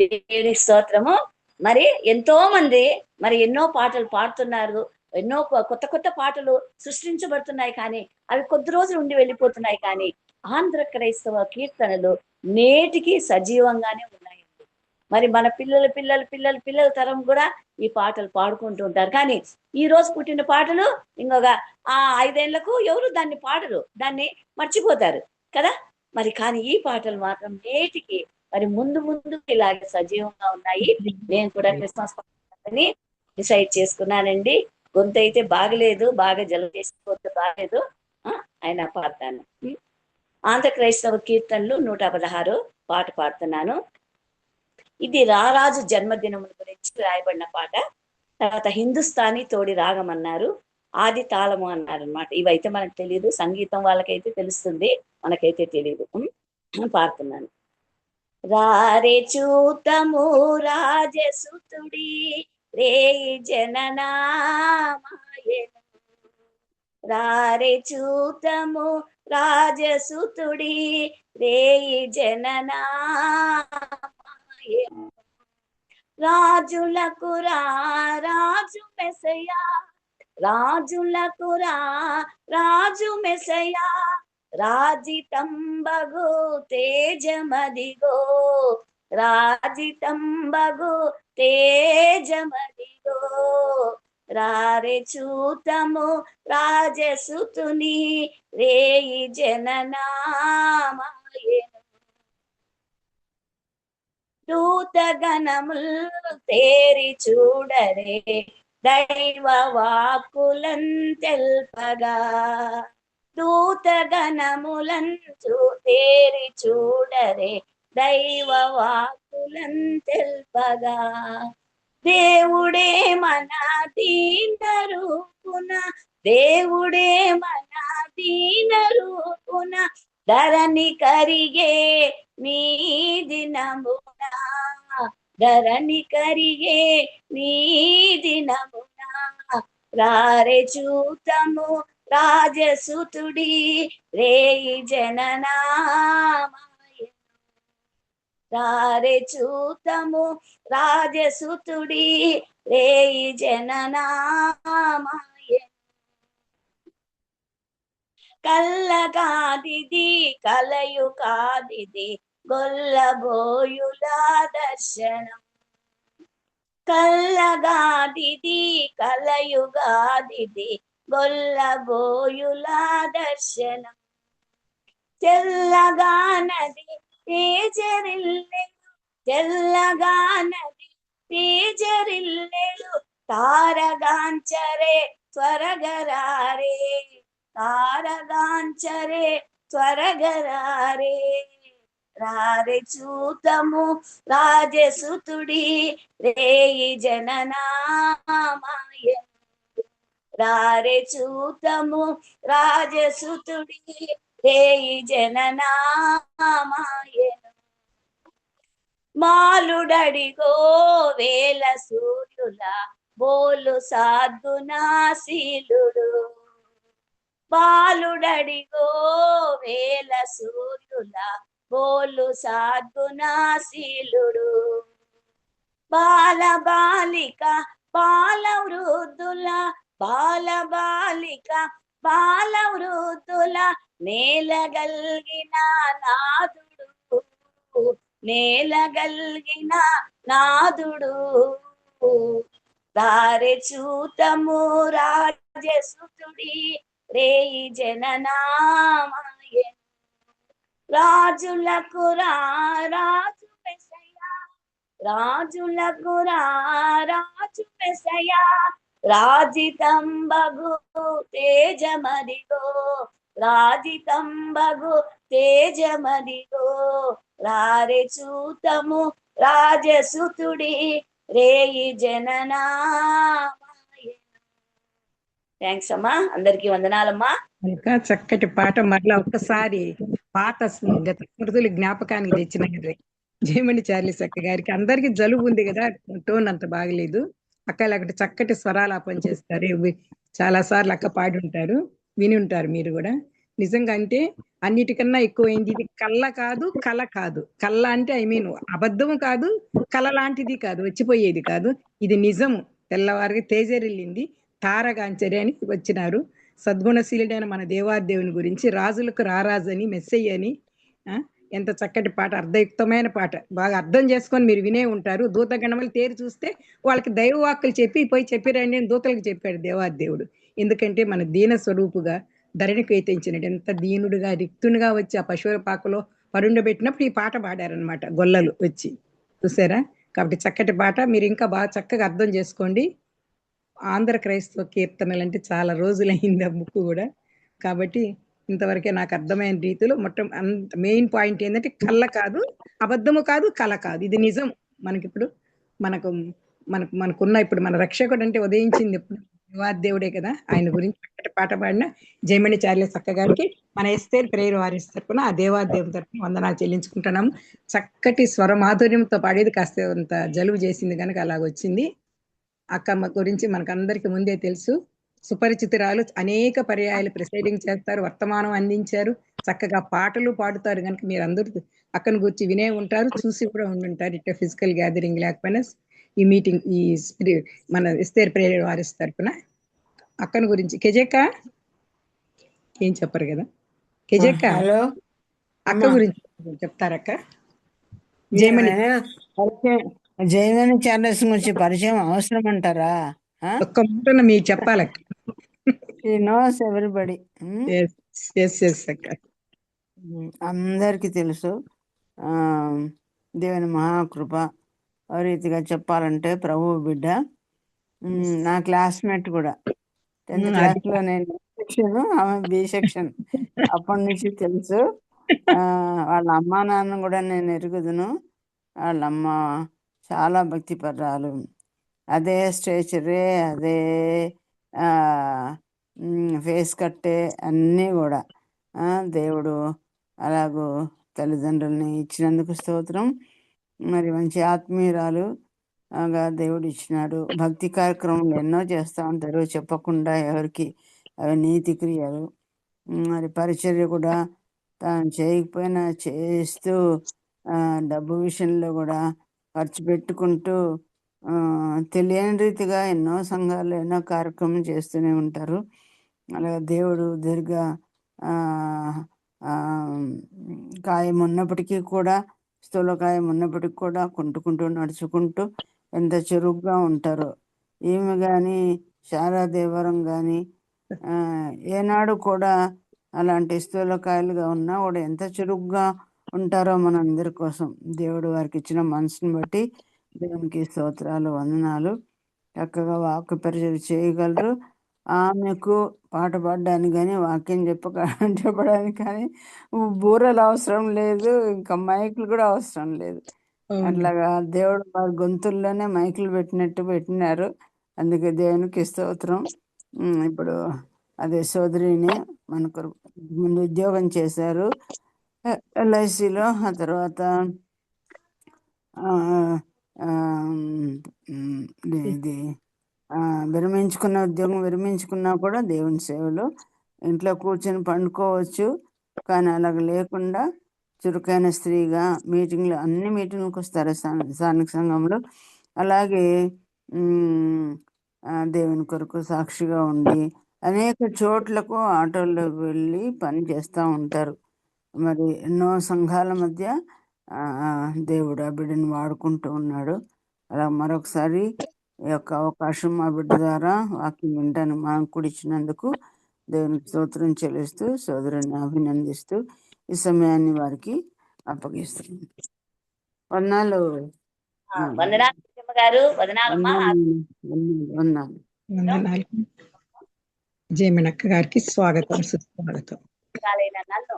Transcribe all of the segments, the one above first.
దేవుని స్తోత్రము. మరి ఎంతో మంది మరి ఎన్నో పాటలు పాడుతున్నారు. ఎన్నో కొత్త కొత్త పాటలు సృష్టించబడుతున్నాయి కానీ అవి కొద్ది రోజులు ఉండి వెళ్ళిపోతున్నాయి కానీ ఆంధ్ర క్రైస్తవ కీర్తనలు నేటికి సజీవంగానే ఉన్నాయండి. మరి మన పిల్లల తరం కూడా ఈ పాటలు పాడుకుంటూ ఉంటారు. కానీ ఈ రోజు పుట్టిన పాటలు ఇంకొక 5 ఏళ్లకు ఎవరు దాన్ని పాడరు. దాన్ని మర్చిపోతారు కదా! మరి కానీ ఈ పాటలు మాత్రం నేటికి మరి ముందు ముందు ఇలాగే సజీవంగా ఉన్నాయి. నేను కూడా క్రిస్మస్ పాటని డిసైడ్ చేసుకున్నానండి. గొంతు అయితే బాగలేదు, బాగా జలుబు చేసిపోతే బాగలేదు. ఆయన పాడతాను. ఆంధ్ర క్రైస్తవ కీర్తనలు 116 పాట పాడుతున్నాను. ఇది రారాజు జన్మదినముల గురించి రాయబడిన పాట. తర్వాత హిందుస్థానీ తోడి రాగం అన్నారు, ఆది తాళము అన్నారు అనమాట. ఇవైతే మనకు తెలియదు, సంగీతం వాళ్ళకైతే తెలుస్తుంది, మనకైతే తెలియదు. పాడుతున్నాను. రారే చూతము రాజసుతుడి రేయి జననామాయను. రారే చూతము రాజసుతుడి రేయి జననామాయను. రాజులకు రాజు మెసయా, రాజులకు రాజు మెసయా, రాజితంబగు తేజమదిగో, రాజితంబగు తేజమదిగో. రారే చూతము రాజసుతుని రేయి జననామాయను. దూతగణముల్ తేరి చూడరే దైవ వాక్కులన్ తెల్పగా, దూతగణములంచు తేరి చూడరే దైవ వాక్కులన్ తెల్పగా. దేవుడే మన దీన రూపున, దేవుడే మన దీన రూపున ధరణి కరిగే నీ దినమున, ధరణి కరిగే నీ దినమున. రారే చూతము రాజసుతుడి రేయి జననామాయను. రారే చూతము రాజసుతుడి రేయి జననామాయను. కల్లగాదిది కలయు కాదిది గొల్లబోయుల దర్శనం. కల్లగాదిది కలయుగాదిది గొల్లబోయుల దర్శనం. తెల్లగానది తేజరిల్లెలు, తెల్లగానది తేజరిల్లెలు, తారగాంచరే త్వరగరారే, తారగాంచరే త్వరగరారే. రారే చూతము రాజసుతుడి రేయి జననామాయను. రారే చూతము రాజసుతుడి రేయి జననామాయను. మాలుడడిగో వేల సూర్యుల బోలు సాధునాశీలుడు, బాలుడడిగో వేల సూర్యుల బోలు సాధునాశీలుడు. బాలబాలిక బాలవృద్ధుల, బాలబాలిక బాలవృద్ధుల నేలగల్గిన నాదుడు, నేలగల్గిన నాదుడు. రారే చూతము రాజసుతుడి రేయి జననామాయను. రాజులకు రాజు మెసయా, రాజులకు రాజు మెసయా, రాజితంబగు తేజమదిగో, రాజితంబగు తేజమదిగో. రారే చూతము రాజసుతుడి రేయి జననామాయను. థ్యాంక్స్ అమ్మా, అందరికీ వందనాలమ్మా. ఇంకా చక్కటి పాట మరలా ఒక్కసారి పాత గత స్మృతులు జ్ఞాపకానికి తెచ్చినది జయమణి చార్లీస్ అక్క గారికి. అందరికి జలుబు ఉంది కదా, టోన్ అంత బాగలేదు. అక్క అక్కడ చక్కటి స్వరాలాపన చేస్తారు, చాలా సార్లు అక్క పాడి ఉంటారు, విని ఉంటారు మీరు కూడా. నిజంగా అంటే అన్నిటికన్నా ఎక్కువైంది. ఇది కళ్ళ కాదు, కల కాదు. కళ్ళ అంటే ఐ మీన్ అబద్ధము కాదు, కల లాంటిది కాదు, వచ్చిపోయేది కాదు. ఇది నిజము. తెల్లవారికి తేజరిల్లింది, తారగాంచరి అని వచ్చినారు. సద్గుణశీలుడైన మన దేవాదేవుని గురించి, రాజులకు రారాజు అని, మెస్సయ్య అని. ఆ, ఎంత చక్కటి పాట, అర్థయుక్తమైన పాట. బాగా అర్థం చేసుకొని మీరు వినే ఉంటారు. దూతగణములు తేరి చూస్తే వాళ్ళకి దైవవాక్కులు చెప్పి పోయి చెప్పిరండి అని దూతలకు చెప్పాడు దేవాదేవుడు. ఎందుకంటే మన దీన స్వరూపుగా ధరణికి ఎత్తించినట్టు ఎంత దీనుడుగా రిక్తునిగా వచ్చి ఆ పశువుల పాకలో పరుండబెట్టినప్పుడు ఈ పాట పాడారనమాట గొల్లలు వచ్చి. చూసారా? కాబట్టి చక్కటి పాట. మీరు ఇంకా బాగా చక్కగా అర్థం చేసుకోండి. ఆంధ్ర క్రైస్తవ కీర్తనలు అంటే చాలా రోజులైంది ఆ బుక్ కూడా. కాబట్టి ఇంతవరకే నాకు అర్థమైన రీతిలో మెయిన్ పాయింట్ ఏంటంటే కళ్ళ కాదు, అబద్ధము కాదు, కల కాదు, ఇది నిజం. మనకిప్పుడు మనకు మనకున్న ఇప్పుడు మన రక్షకుడు అంటే ఉదయించింది ఎప్పుడు దేవాదేవుడే కదా. ఆయన గురించి చక్కటి పాట పాడిన జయమణి చార్లెస్ అక్క గారికి మన ఎస్తేర్ ప్రేయర్ వారిస్ తరపున ఆ దేవాదేవుని తరపున వందనాలు చెల్లించుకుంటున్నాము. చక్కటి స్వర మాధుర్యంతో పాడేది కాస్త అంత జలుబు చేసింది కనుక అలాగొచ్చింది. అక్కమ్మ గురించి మనకందరికి ముందే తెలుసు. సుపరిచితురాలు, అనేక పర్యాయాలు ప్రిసైడింగ్ చేస్తారు, వర్తమానం అందించారు, చక్కగా పాటలు పాడుతారు. కనుక మీరు అందరూ అక్కను గురించి వినే ఉంటారు, చూసి కూడా ఉండుంటారు. ఇట్లా ఫిజికల్ గ్యాదరింగ్ లేకపోయినా ఈ మీటింగ్ ఈ మన ఇస్తేర్ ప్రేయర్ వారిస్ తరపున అక్కను గురించి కెజేక ఏం చెప్పరు కదా. కెజేక హలో అక్క అమ్మా. గురించి చెప్తారక్క. జయమణి జయమణి చార్లెస్ గురించి పరిచయం అవసరం అంటారా? ఒక్క మాటన మీరు చెప్పాలక్క. She knows everybody. అక్క అందరికీ తెలుసు. ఆ, దేవుని మహాకృప. ఓ రీతిగా చెప్పాలంటే ప్రభువు బిడ్డ. నా క్లాస్మేట్ కూడా. 10th క్లాస్లో నేను సెక్షన్, ఆమె బి సెక్షన్. అప్పటి నుంచి తెలుసు. వాళ్ళ అమ్మా నాన్న కూడా నేను ఎరుగుదును. వాళ్ళ అమ్మ చాలా భక్తిపరాలు, అదే స్టేచరే, అదే ఫేస్ కట్టే, అన్నీ కూడా. దేవుడు అలాగూ తల్లిదండ్రుల్ని ఇచ్చినందుకు స్తోత్రం. మరి మంచి ఆత్మీయురాలు దేవుడు ఇచ్చినాడు. భక్తి కార్యక్రమాలు ఎన్నో చేస్తూ ఉంటారు చెప్పకుండా ఎవరికి, అవి నీతి క్రియలు. మరి పరిచర్య కూడా తాను చేయకపోయినా చేస్తూ, డబ్బు విషయంలో కూడా ఖర్చు పెట్టుకుంటూ, తెలియని రీతిగా ఎన్నో సంఘాలు ఎన్నో కార్యక్రమం చేస్తూనే ఉంటారు. అలాగే దేవుడు కాయం ఉన్నప్పటికీ కూడా, స్థూలకాయం ఉన్నప్పటికీ కూడా కుంటుకుంటూ నడుచుకుంటూ ఎంత చురుగ్గా ఉంటారో. ఈమె కానీ శారదేవరం కానీ ఏనాడు కూడా అలాంటి స్థూలకాయలుగా ఉన్నా కూడా ఎంత చురుగ్గా ఉంటారో మనందరి కోసం. దేవుడు వారికి ఇచ్చిన మనసుని బట్టి దేవునికి స్తోత్రాలు, వందనాలు. చక్కగా వాక్య పరిచయం చేయగలరు. ఆమెకు పాట పాడడానికి కానీ వాక్యం చెప్పడానికి కానీ బూరలు అవసరం లేదు, ఇంకా మైకులు కూడా అవసరం లేదు. అట్లాగా దేవుడు వారి గొంతుల్లోనే మైకులు పెట్టినట్టు పెట్టినారు. అందుకే దేవునికి స్తోత్రం. ఇప్పుడు అదే సోదరిని మనకు ముందు ఉద్యోగం చేశారు LICలో. ఆ తర్వాత ఇది విరమించుకున్న ఉద్యోగం విరమించుకున్నా కూడా దేవుని సేవలో ఇంట్లో కూర్చొని పండుకోవచ్చు. కానీ అలాగ లేకుండా చురుకైన స్త్రీగా అన్ని మీటింగ్లకు వస్తారు స్థానిక సంఘంలో. అలాగే దేవుని కొరకు సాక్షిగా ఉండి అనేక చోట్లకు ఆటోల్లో వెళ్ళి పని చేస్తూ ఉంటారు. మరి ఎన్నో సంఘాల మధ్య దేవుడు ఆ బిడ్డని వాడుకుంటూ ఉన్నాడు. అలా మరొకసారి ఈ యొక్క అవకాశం మా బిడ్డ ద్వారా వాక్యం వింటాను మాకు కూడా ఇచ్చినందుకు దేవునికి స్తోత్రం చెల్లిస్తూ, సోదరుని అభినందిస్తూ ఈ సమయాన్ని వారికి అప్పగిస్తున్నాను. వందనాలు గారు, వందనాలమ్మా. వందనాలు. జయమణి అక్క గారికి స్వాగతం, సుస్వాగతం. నన్ను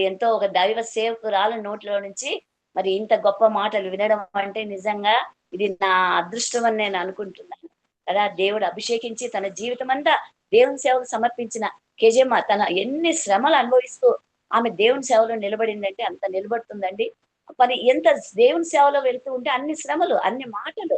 ఎంతో ఒక దైవ సేవకురాల నోట్లో నుంచి మరి ఇంత గొప్ప మాటలు వినడం అంటే నిజంగా ఇది నా అదృష్టం అని నేను అనుకుంటున్నాను కదా. దేవుడు అభిషేకించి తన జీవితం అంతా దేవుని సేవకు సమర్పించిన కెజమ్మ తన ఎన్ని శ్రమలు అనుభవిస్తూ ఆమె దేవుని సేవలో నిలబడిందంటే అంత నిలబడుతుందండి. మరి ఎంత దేవుని సేవలో వెళుతూ ఉంటే అన్ని శ్రమలు, అన్ని మాటలు,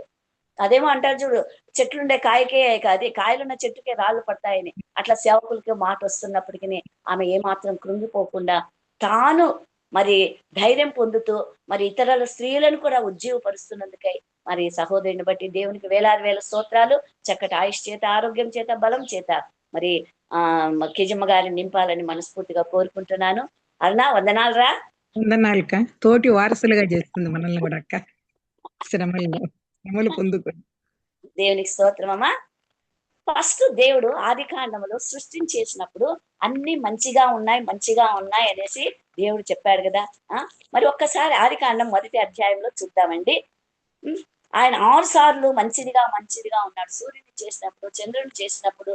అదేమో అంటారు చూడు, చెట్లుండే కాయకే అది కాయలున్న చెట్టుకే రాళ్ళు పడతాయని. అట్లా సేవకులకి మాట వస్తున్నప్పటికీ ఆమె ఏమాత్రం కృంగిపోకుండా తాను మరి ధైర్యం పొందుతూ మరి ఇతరుల స్త్రీలను కూడా ఉజ్జీవపరుస్తున్నందుకై మరి సహోదరుని బట్టి దేవునికి వేలాది వేల స్తోత్రాలు. చక్కటి ఆయుష్ చేత, ఆరోగ్యం చేత, బలం చేత మరి కిజమ్మ గారిని నింపాలని మనస్ఫూర్తిగా కోరుకుంటున్నాను. అరుణ, వందనాలు రా. వందనాలక. తోటి వారసులుగా చేస్తుంది మనల్ని కూడా అక్క. శ్రమలు పొందుకొని. దేవునికి స్తోత్రం అమ్మా. ఫస్ట్ దేవుడు ఆది కాండములో సృష్టించేసినప్పుడు అన్ని మంచిగా ఉన్నాయి అనేసి దేవుడు చెప్పాడు కదా. మరి ఒక్కసారి ఆది కాండం 1వ అధ్యాయంలో చూద్దామండి. ఆయన 6 సార్లు మంచిదిగా ఉన్నాడు. సూర్యుని చేసినప్పుడు, చంద్రుని చేసినప్పుడు,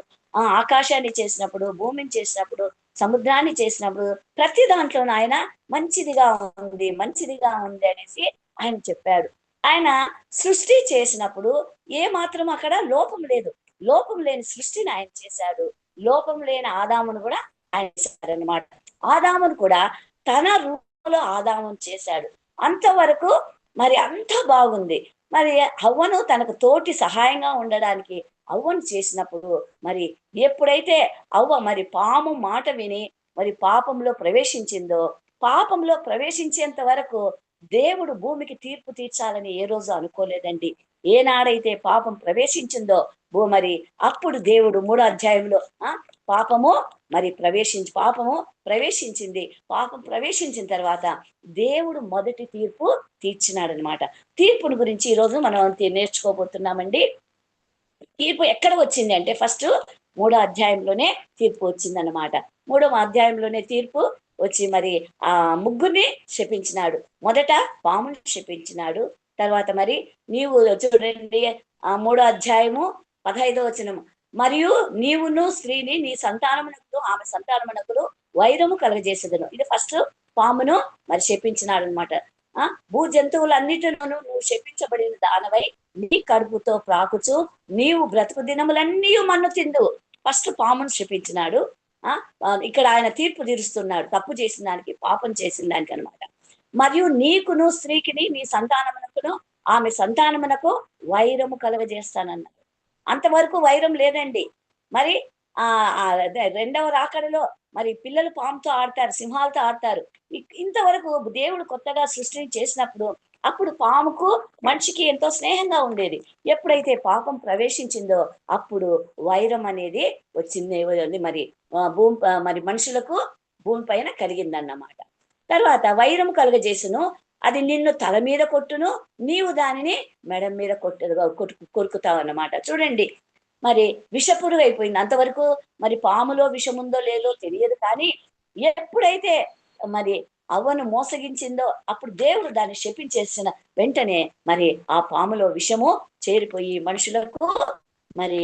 ఆకాశాన్ని చేసినప్పుడు, భూమిని చేసినప్పుడు, సముద్రాన్ని చేసినప్పుడు ప్రతి దాంట్లోనూ ఆయన మంచిదిగా ఉంది అనేసి ఆయన చెప్పాడు. ఆయన సృష్టి చేసినప్పుడు ఏ మాత్రం అక్కడ లోపం లేదు. లోపం లేని సృష్టిని ఆయన చేశాడు. లోపం లేని ఆదామును కూడా ఆయన చేశారనమాట. ఆదామును కూడా తన రూపంలో ఆదామును చేశాడు. అంతవరకు మరి అంత బాగుంది. మరి హవ్వను తనకు తోటి సహాయంగా ఉండడానికి అవ్వను చేసినప్పుడు మరి ఎప్పుడైతే అవ్వ మరి పాము మాట విని మరి పాపంలో ప్రవేశించేంత వరకు దేవుడు భూమికి తీర్పు తీర్చాలని ఏ రోజు అనుకోలేదండి. ఏనాడైతే పాపం ప్రవేశించిందో మరి అప్పుడు దేవుడు 3వ అధ్యాయంలో పాపము ప్రవేశించింది. పాపం ప్రవేశించిన తర్వాత దేవుడు మొదటి తీర్పు తీర్చినాడు అనమాట. తీర్పుని గురించి ఈరోజు మనం నేర్చుకోబోతున్నామండి. తీర్పు ఎక్కడ వచ్చింది అంటే ఫస్ట్ 3వ అధ్యాయంలోనే తీర్పు వచ్చిందనమాట. 3వ అధ్యాయంలోనే తీర్పు వచ్చి మరి ముగ్గురిని శపించినాడు. మొదట పాముని శపించినాడు. తర్వాత మరి నీవు చూడండి 3వ అధ్యాయము 15వ వచనము, మరియు నీవును స్త్రీని నీ సంతానమునకు ఆమె సంతానమునకు వైరము కలగజేసేదను. ఇది ఫస్ట్ పామును మరి శపించినాడు అనమాట. భూ జంతువులన్నిటిలోనూ నువ్వు శపించబడిన దానవై నీ కడుపుతో ప్రాకుచు నీవు బ్రతుకు దినములన్నీ మన్ను తిందు. ఫస్ట్ పామును శపించినాడు. ఇక్కడ ఆయన తీర్పు తీరుస్తున్నాడు తప్పు చేసిన దానికి, పాపం చేసిన దానికి అనమాట. మరియు నీకును స్త్రీకిని నీ సంతానమునకును ఆమె సంతానమునకు వైరము కలగజేస్తానన్నాడు. అంతవరకు వైరం లేదండి. మరి రెండవ రాకడలో మరి పిల్లలు పాముతో ఆడతారు, సింహాలతో ఆడతారు. ఇంతవరకు దేవుడు కొత్తగా సృష్టిని చేసినప్పుడు అప్పుడు పాముకు మనిషికి ఎంతో స్నేహంగా ఉండేది. ఎప్పుడైతే పాపం ప్రవేశించిందో అప్పుడు వైరం అనేది వచ్చింది. మరి మనుషులకు భూమి పైన కలిగిందన్నమాట. తర్వాత వైరం కలుగజేసును, అది నిన్ను తల మీద కొట్టును, నీవు దానిని మెడ మీద కొరుకుతావు అన్నమాట. చూడండి, మరి విషపురుగు అయిపోయింది. అంతవరకు మరి పాములో విషం ఉందో లేదో తెలియదు. కానీ ఎప్పుడైతే మరి అవ్వను మోసగించిందో అప్పుడు దేవుడు దాన్ని శపించేసిన వెంటనే మరి ఆ పాములో విషము చేరిపోయి మనుషులకు మరి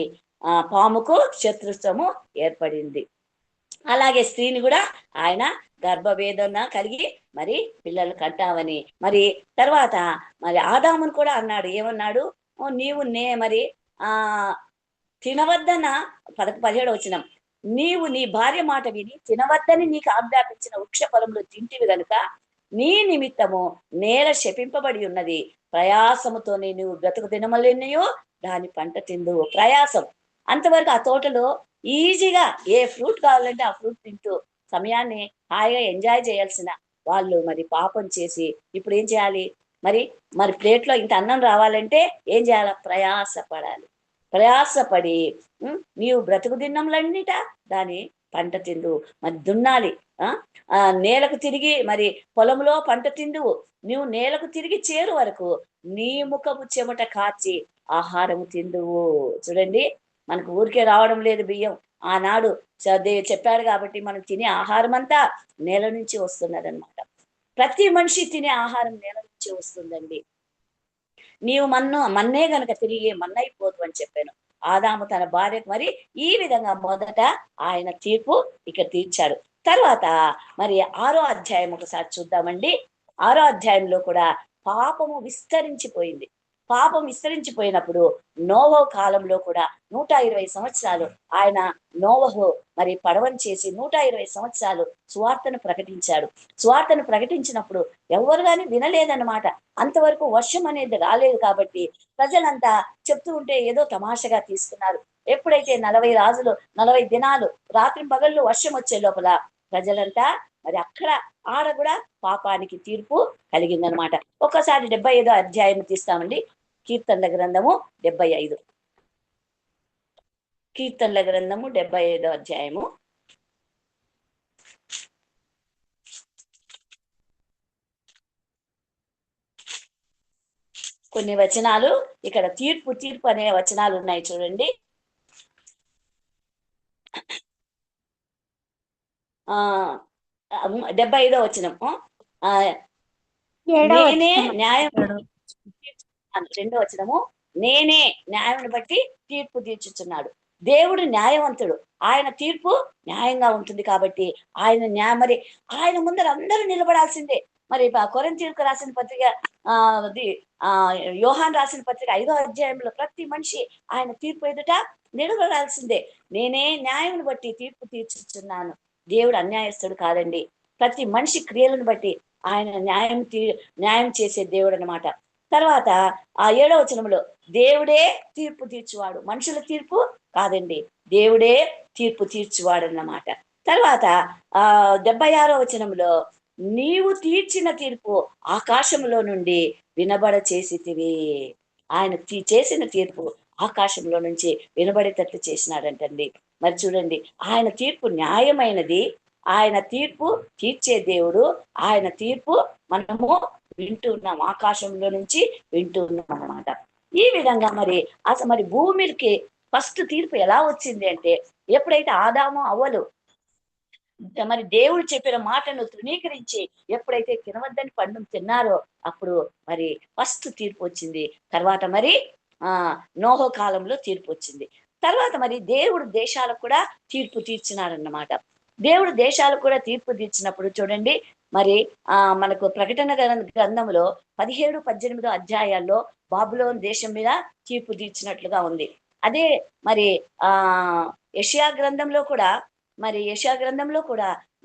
పాముకు శత్రుత్వము ఏర్పడింది. అలాగే స్త్రీని కూడా ఆయన గర్భవేదన కలిగి మరి పిల్లలు కంటావని. మరి తర్వాత మరి ఆదామును కూడా అన్నాడు, ఏమన్నాడు, నీవు మరి తినవద్దన 17వ వచనం, నీవు నీ భార్య మాట విని తినవద్దని నీకు ఆజ్ఞాపించిన వృక్ష ఫలములు తింటివి గనుక నీ నిమిత్తము నేల శపింపబడి ఉన్నది. ప్రయాసముతోనే నువ్వు బ్రతుకు దినములెన్నయో దాని పంట తిందు. ప్రయాసం. అంతవరకు ఆ తోటలో ఈజీగా ఏ ఫ్రూట్ కావాలంటే ఆ ఫ్రూట్ తింటూ సమయాన్ని హాయిగా ఎంజాయ్ చేయాల్సిన వాళ్ళు మరి పాపం చేసి ఇప్పుడు ఏం చేయాలి? మరి ప్లేట్లో ఇంత అన్నం రావాలంటే ఏం చేయాలి? ప్రయాసపడి నీవు బ్రతుకు దిన్నములన్నిట దాని పంట తిందు. మరి దున్నాలి. నేలకు తిరిగి మరి పొలంలో పంట తిందువు. నువ్వు నేలకు తిరిగి చేరు వరకు నీ ముఖము చెమట కాచి ఆహారము తిందువు. చూడండి, మనకు ఊరికే రావడం లేదు బియ్యం. ఆనాడు చెప్పాడు కాబట్టి మనం తినే ఆహారం అంతా నేల నుంచి వస్తున్నదన్నమాట. ప్రతి మనిషి తినే ఆహారం నేల నుంచి వస్తుందండి. నీవు మన్నే గనక తిరిగి మన్నైపోదు అని చెప్పాను. ఆదాము తన భార్యకు మరి ఈ విధంగా మొదట ఆయన తీర్పు ఇక్కడ తీర్చాడు. తర్వాత మరి 6వ అధ్యాయం ఒకసారి చూద్దామండి. 6వ అధ్యాయంలో కూడా పాపము విస్తరించిపోయింది. పాపం విస్తరించిపోయినప్పుడు నోవహు కాలంలో కూడా 120 సంవత్సరాలు ఆయన నోవహు మరి పడవను చేసి 120 సంవత్సరాలు సువార్తను ప్రకటించాడు. సువార్తను ప్రకటించినప్పుడు ఎవరు కానీ వినలేదన్నమాట. అంతవరకు వర్షం అనేది రాలేదు కాబట్టి ప్రజలంతా చెప్తూ ఉంటే ఏదో తమాషగా తీసుకున్నారు. ఎప్పుడైతే 40 దినాలు రాత్రి పగళ్ళు వర్షం వచ్చే లోపల ప్రజలంతా మరి అక్కడ ఆడ కూడా పాపానికి తీర్పు కలిగిందనమాట. ఒక్కసారి 75 అధ్యాయం తీస్తామండి. కీర్తనల గ్రంథము 75. కీర్తనల గ్రంథము 75 అధ్యాయము. కొన్ని వచనాలు ఇక్కడ తీర్పు అనే వచనాలు ఉన్నాయి చూడండి. 75వ వచనము. నేనే న్యాయం, 2వ వచనము, నేనే న్యాయం బట్టి తీర్పు తీర్చుచున్నాడు. దేవుడు న్యాయవంతుడు, ఆయన తీర్పు న్యాయంగా ఉంటుంది కాబట్టి ఆయన మరి ఆయన ముందర అందరూ నిలబడాల్సిందే. మరి కొరింథీయులకు రాసిన పత్రిక యోహాను రాసిన పత్రిక 5వ అధ్యాయంలో ప్రతి మనిషి ఆయన తీర్పు ఎదుట నిలబడాల్సిందే. నేనే న్యాయం బట్టి తీర్పు తీర్చుచున్నాను. దేవుడు అన్యాయస్తుడు కాదండి. ప్రతి మనిషి క్రియలను బట్టి ఆయన న్యాయం చేసే దేవుడు అన్నమాట. తర్వాత 7వ వచనంలో దేవుడే తీర్పు తీర్చువాడు, మనుషుల తీర్పు కాదండి, దేవుడే తీర్పు తీర్చువాడు అన్నమాట. తర్వాత 76వ వచనంలో నీవు తీర్చిన తీర్పు ఆకాశంలో నుండి వినబడ చేసితివి. ఆయన చేసిన తీర్పు ఆకాశంలో నుంచి వినబడేటట్లు చేసినాడంటండి. మరి చూడండి, ఆయన తీర్పు న్యాయమైనది, ఆయన తీర్పు తీర్చే దేవుడు, ఆయన తీర్పు మనము వింటున్నాం, ఆకాశంలో నుంచి వింటున్నాం అన్నమాట. ఈ విధంగా మరి భూమికి ఫస్ట్ తీర్పు ఎలా వచ్చింది అంటే, ఎప్పుడైతే ఆదాము అవ్వలు మరి దేవుడు చెప్పిన మాటను తృణీకరించి ఎప్పుడైతే తినవద్దని పండు తిన్నారో అప్పుడు మరి ఫస్ట్ తీర్పు వచ్చింది. తర్వాత మరి నోహు కాలంలో తీర్పు వచ్చింది. తర్వాత మరి దేవుడు దేశాలకు కూడా తీర్పు తీర్చినారన్నమాట. దేవుడు దేశాలకు కూడా తీర్పు తీర్చినప్పుడు చూడండి, మరి మనకు ప్రకటన గ్రంథంలో 17-18 అధ్యాయాల్లో బాబులోను దేశం మీద తీర్పు తీర్చినట్లుగా ఉంది. అదే మరి యెషయా గ్రంథంలో కూడా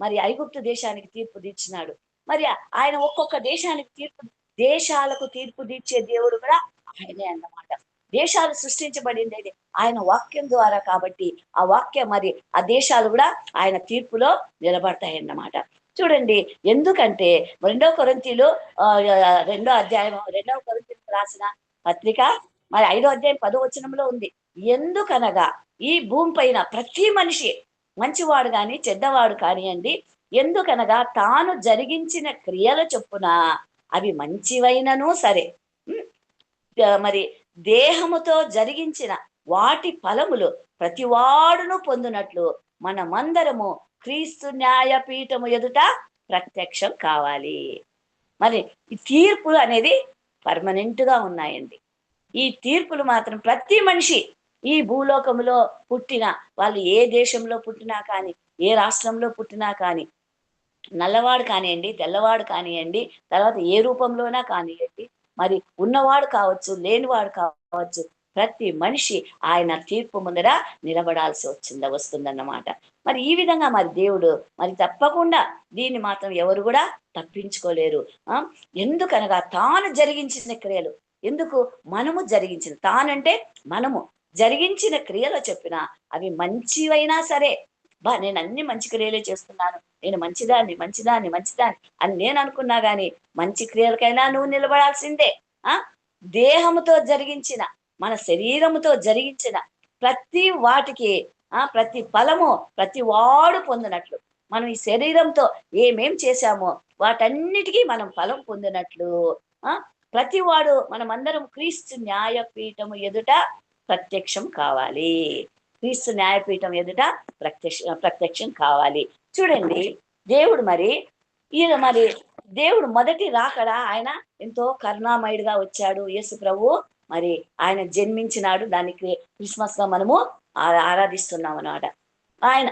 మరి ఐగుప్తు దేశానికి తీర్పు తీర్చినాడు. మరి ఆయన ఒక్కొక్క దేశాలకు తీర్పు తీర్చే దేవుడు కూడా ఆయనే అన్నమాట. దేశాలు సృష్టించబడింది ఆయన వాక్యం ద్వారా కాబట్టి ఆ వాక్యం మరి ఆ దేశాలు కూడా ఆయన తీర్పులో నిలబడతాయన్నమాట. చూడండి, ఎందుకంటే 2వ కొరింథీయులు 2వ కొరింథీయులకు రాసిన పత్రిక మరి 5వ అధ్యాయం 10వ వచనంలో ఉంది. ఎందుకనగా ఈ భూమి పైన ప్రతి మనిషి మంచివాడు కాని చెడ్డవాడు కానియండి, ఎందుకనగా తాను జరిగించిన క్రియల చొప్పున అవి మంచివైనను సరే మరి దేహముతో జరిగించిన వాటి ఫలములు ప్రతివాడును పొందినట్లు మనమందరము క్రీస్తు న్యాయపీఠము ఎదుట ప్రత్యక్షం కావాలి. మరి ఈ తీర్పులు అనేది పర్మనెంట్ గా ఉన్నాయండి. ఈ తీర్పులు మాత్రం ప్రతి మనిషి ఈ భూలోకములో పుట్టిన వాళ్ళు ఏ దేశంలో పుట్టినా కానీ, ఏ రాష్ట్రంలో పుట్టినా కానీ, నల్లవాడు కానివ్వండి, తెల్లవాడు కానివ్వండి, తర్వాత ఏ రూపంలోనా కానివ్వండి, మరి ఉన్నవాడు కావచ్చు, లేనివాడు కావచ్చు, ప్రతి మనిషి ఆయన తీర్పు ముందర నిలబడాల్సి వస్తుందన్నమాట. మరి ఈ విధంగా మరి దేవుడు మరి తప్పకుండా దీన్ని మాత్రం ఎవరు కూడా తప్పించుకోలేరు. ఎందుకనగా తాను జరిగించిన క్రియలు, ఎందుకు మనము జరిగించిన, తానంటే మనము జరిగించిన క్రియలు చెప్పిన అవి మంచివైనా సరే, నేను అన్ని మంచి క్రియలే చేస్తున్నాను, నేను మంచిదాన్ని అని నేను అనుకున్నా గాని మంచి క్రియలకైనా నువ్వు నిలబడాల్సిందే. దేహముతో జరిగించిన, మన శరీరముతో జరిగించిన ప్రతి వాటికి ప్రతి ఫలము ప్రతి వాడు పొందినట్లు, మనం ఈ శరీరంతో ఏమేం చేశామో వాటన్నిటికీ మనం ఫలం పొందినట్లు ప్రతి వాడు మనమందరం క్రీస్తు న్యాయపీఠము ఎదుట ప్రత్యక్షం కావాలి. క్రీస్తు న్యాయపీఠం ఎదుట ప్రత్యక్షం కావాలి. చూడండి, దేవుడు మొదటి రాకడా ఆయన ఎంతో కరుణామయుడిగా వచ్చాడు. యేసు ప్రభు మరి ఆయన జన్మించినాడు, దానికి క్రిస్మస్ గా మనము ఆరాధిస్తున్నాం అన్నమాట. ఆయన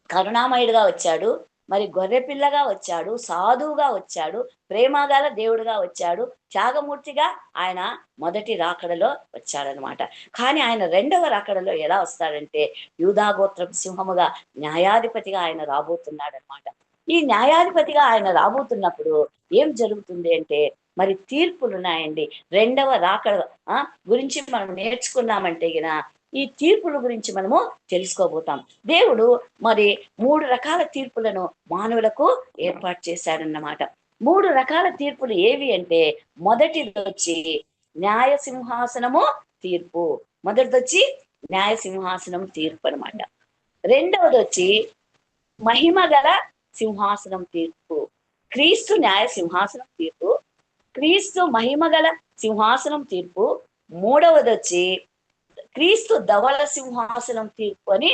కరుణామయుడిగా వచ్చాడు. మరి గొర్రె పిల్లగా వచ్చాడు, సాధువుగా వచ్చాడు, ప్రేమగల దేవుడుగా వచ్చాడు, త్యాగమూర్తిగా ఆయన మొదటి రాకడలో వచ్చాడనమాట. కానీ ఆయన రెండవ రాకడలో ఎలా వస్తాడంటే యూదాగోత్రపు సింహముగా న్యాయాధిపతిగా ఆయన రాబోతున్నాడు అనమాట. ఈ న్యాయాధిపతిగా ఆయన రాబోతున్నప్పుడు ఏం జరుగుతుంది అంటే మరి తీర్పులు ఉన్నాయండి. రెండవ రాకడ గురించి మనం నేర్చుకున్నామంటే గిన ఈ తీర్పుల గురించి మనము తెలుసుకోబోతాం. దేవుడు మరి 3 రకాల తీర్పులను మానవులకు ఏర్పాటు చేశాడన్నమాట. 3 రకాల తీర్పులు ఏవి అంటే మొదటిది వచ్చి న్యాయ సింహాసనము తీర్పు. మొదటిది వచ్చి న్యాయ సింహాసనం తీర్పు అనమాట. రెండవది వచ్చి మహిమ గల సింహాసనం తీర్పు. క్రీస్తు న్యాయ సింహాసనం తీర్పు, క్రీస్తు మహిమ గల సింహాసనం తీర్పు. మూడవది వచ్చి క్రీస్తు ధవళ సింహాసనం తీర్పు అని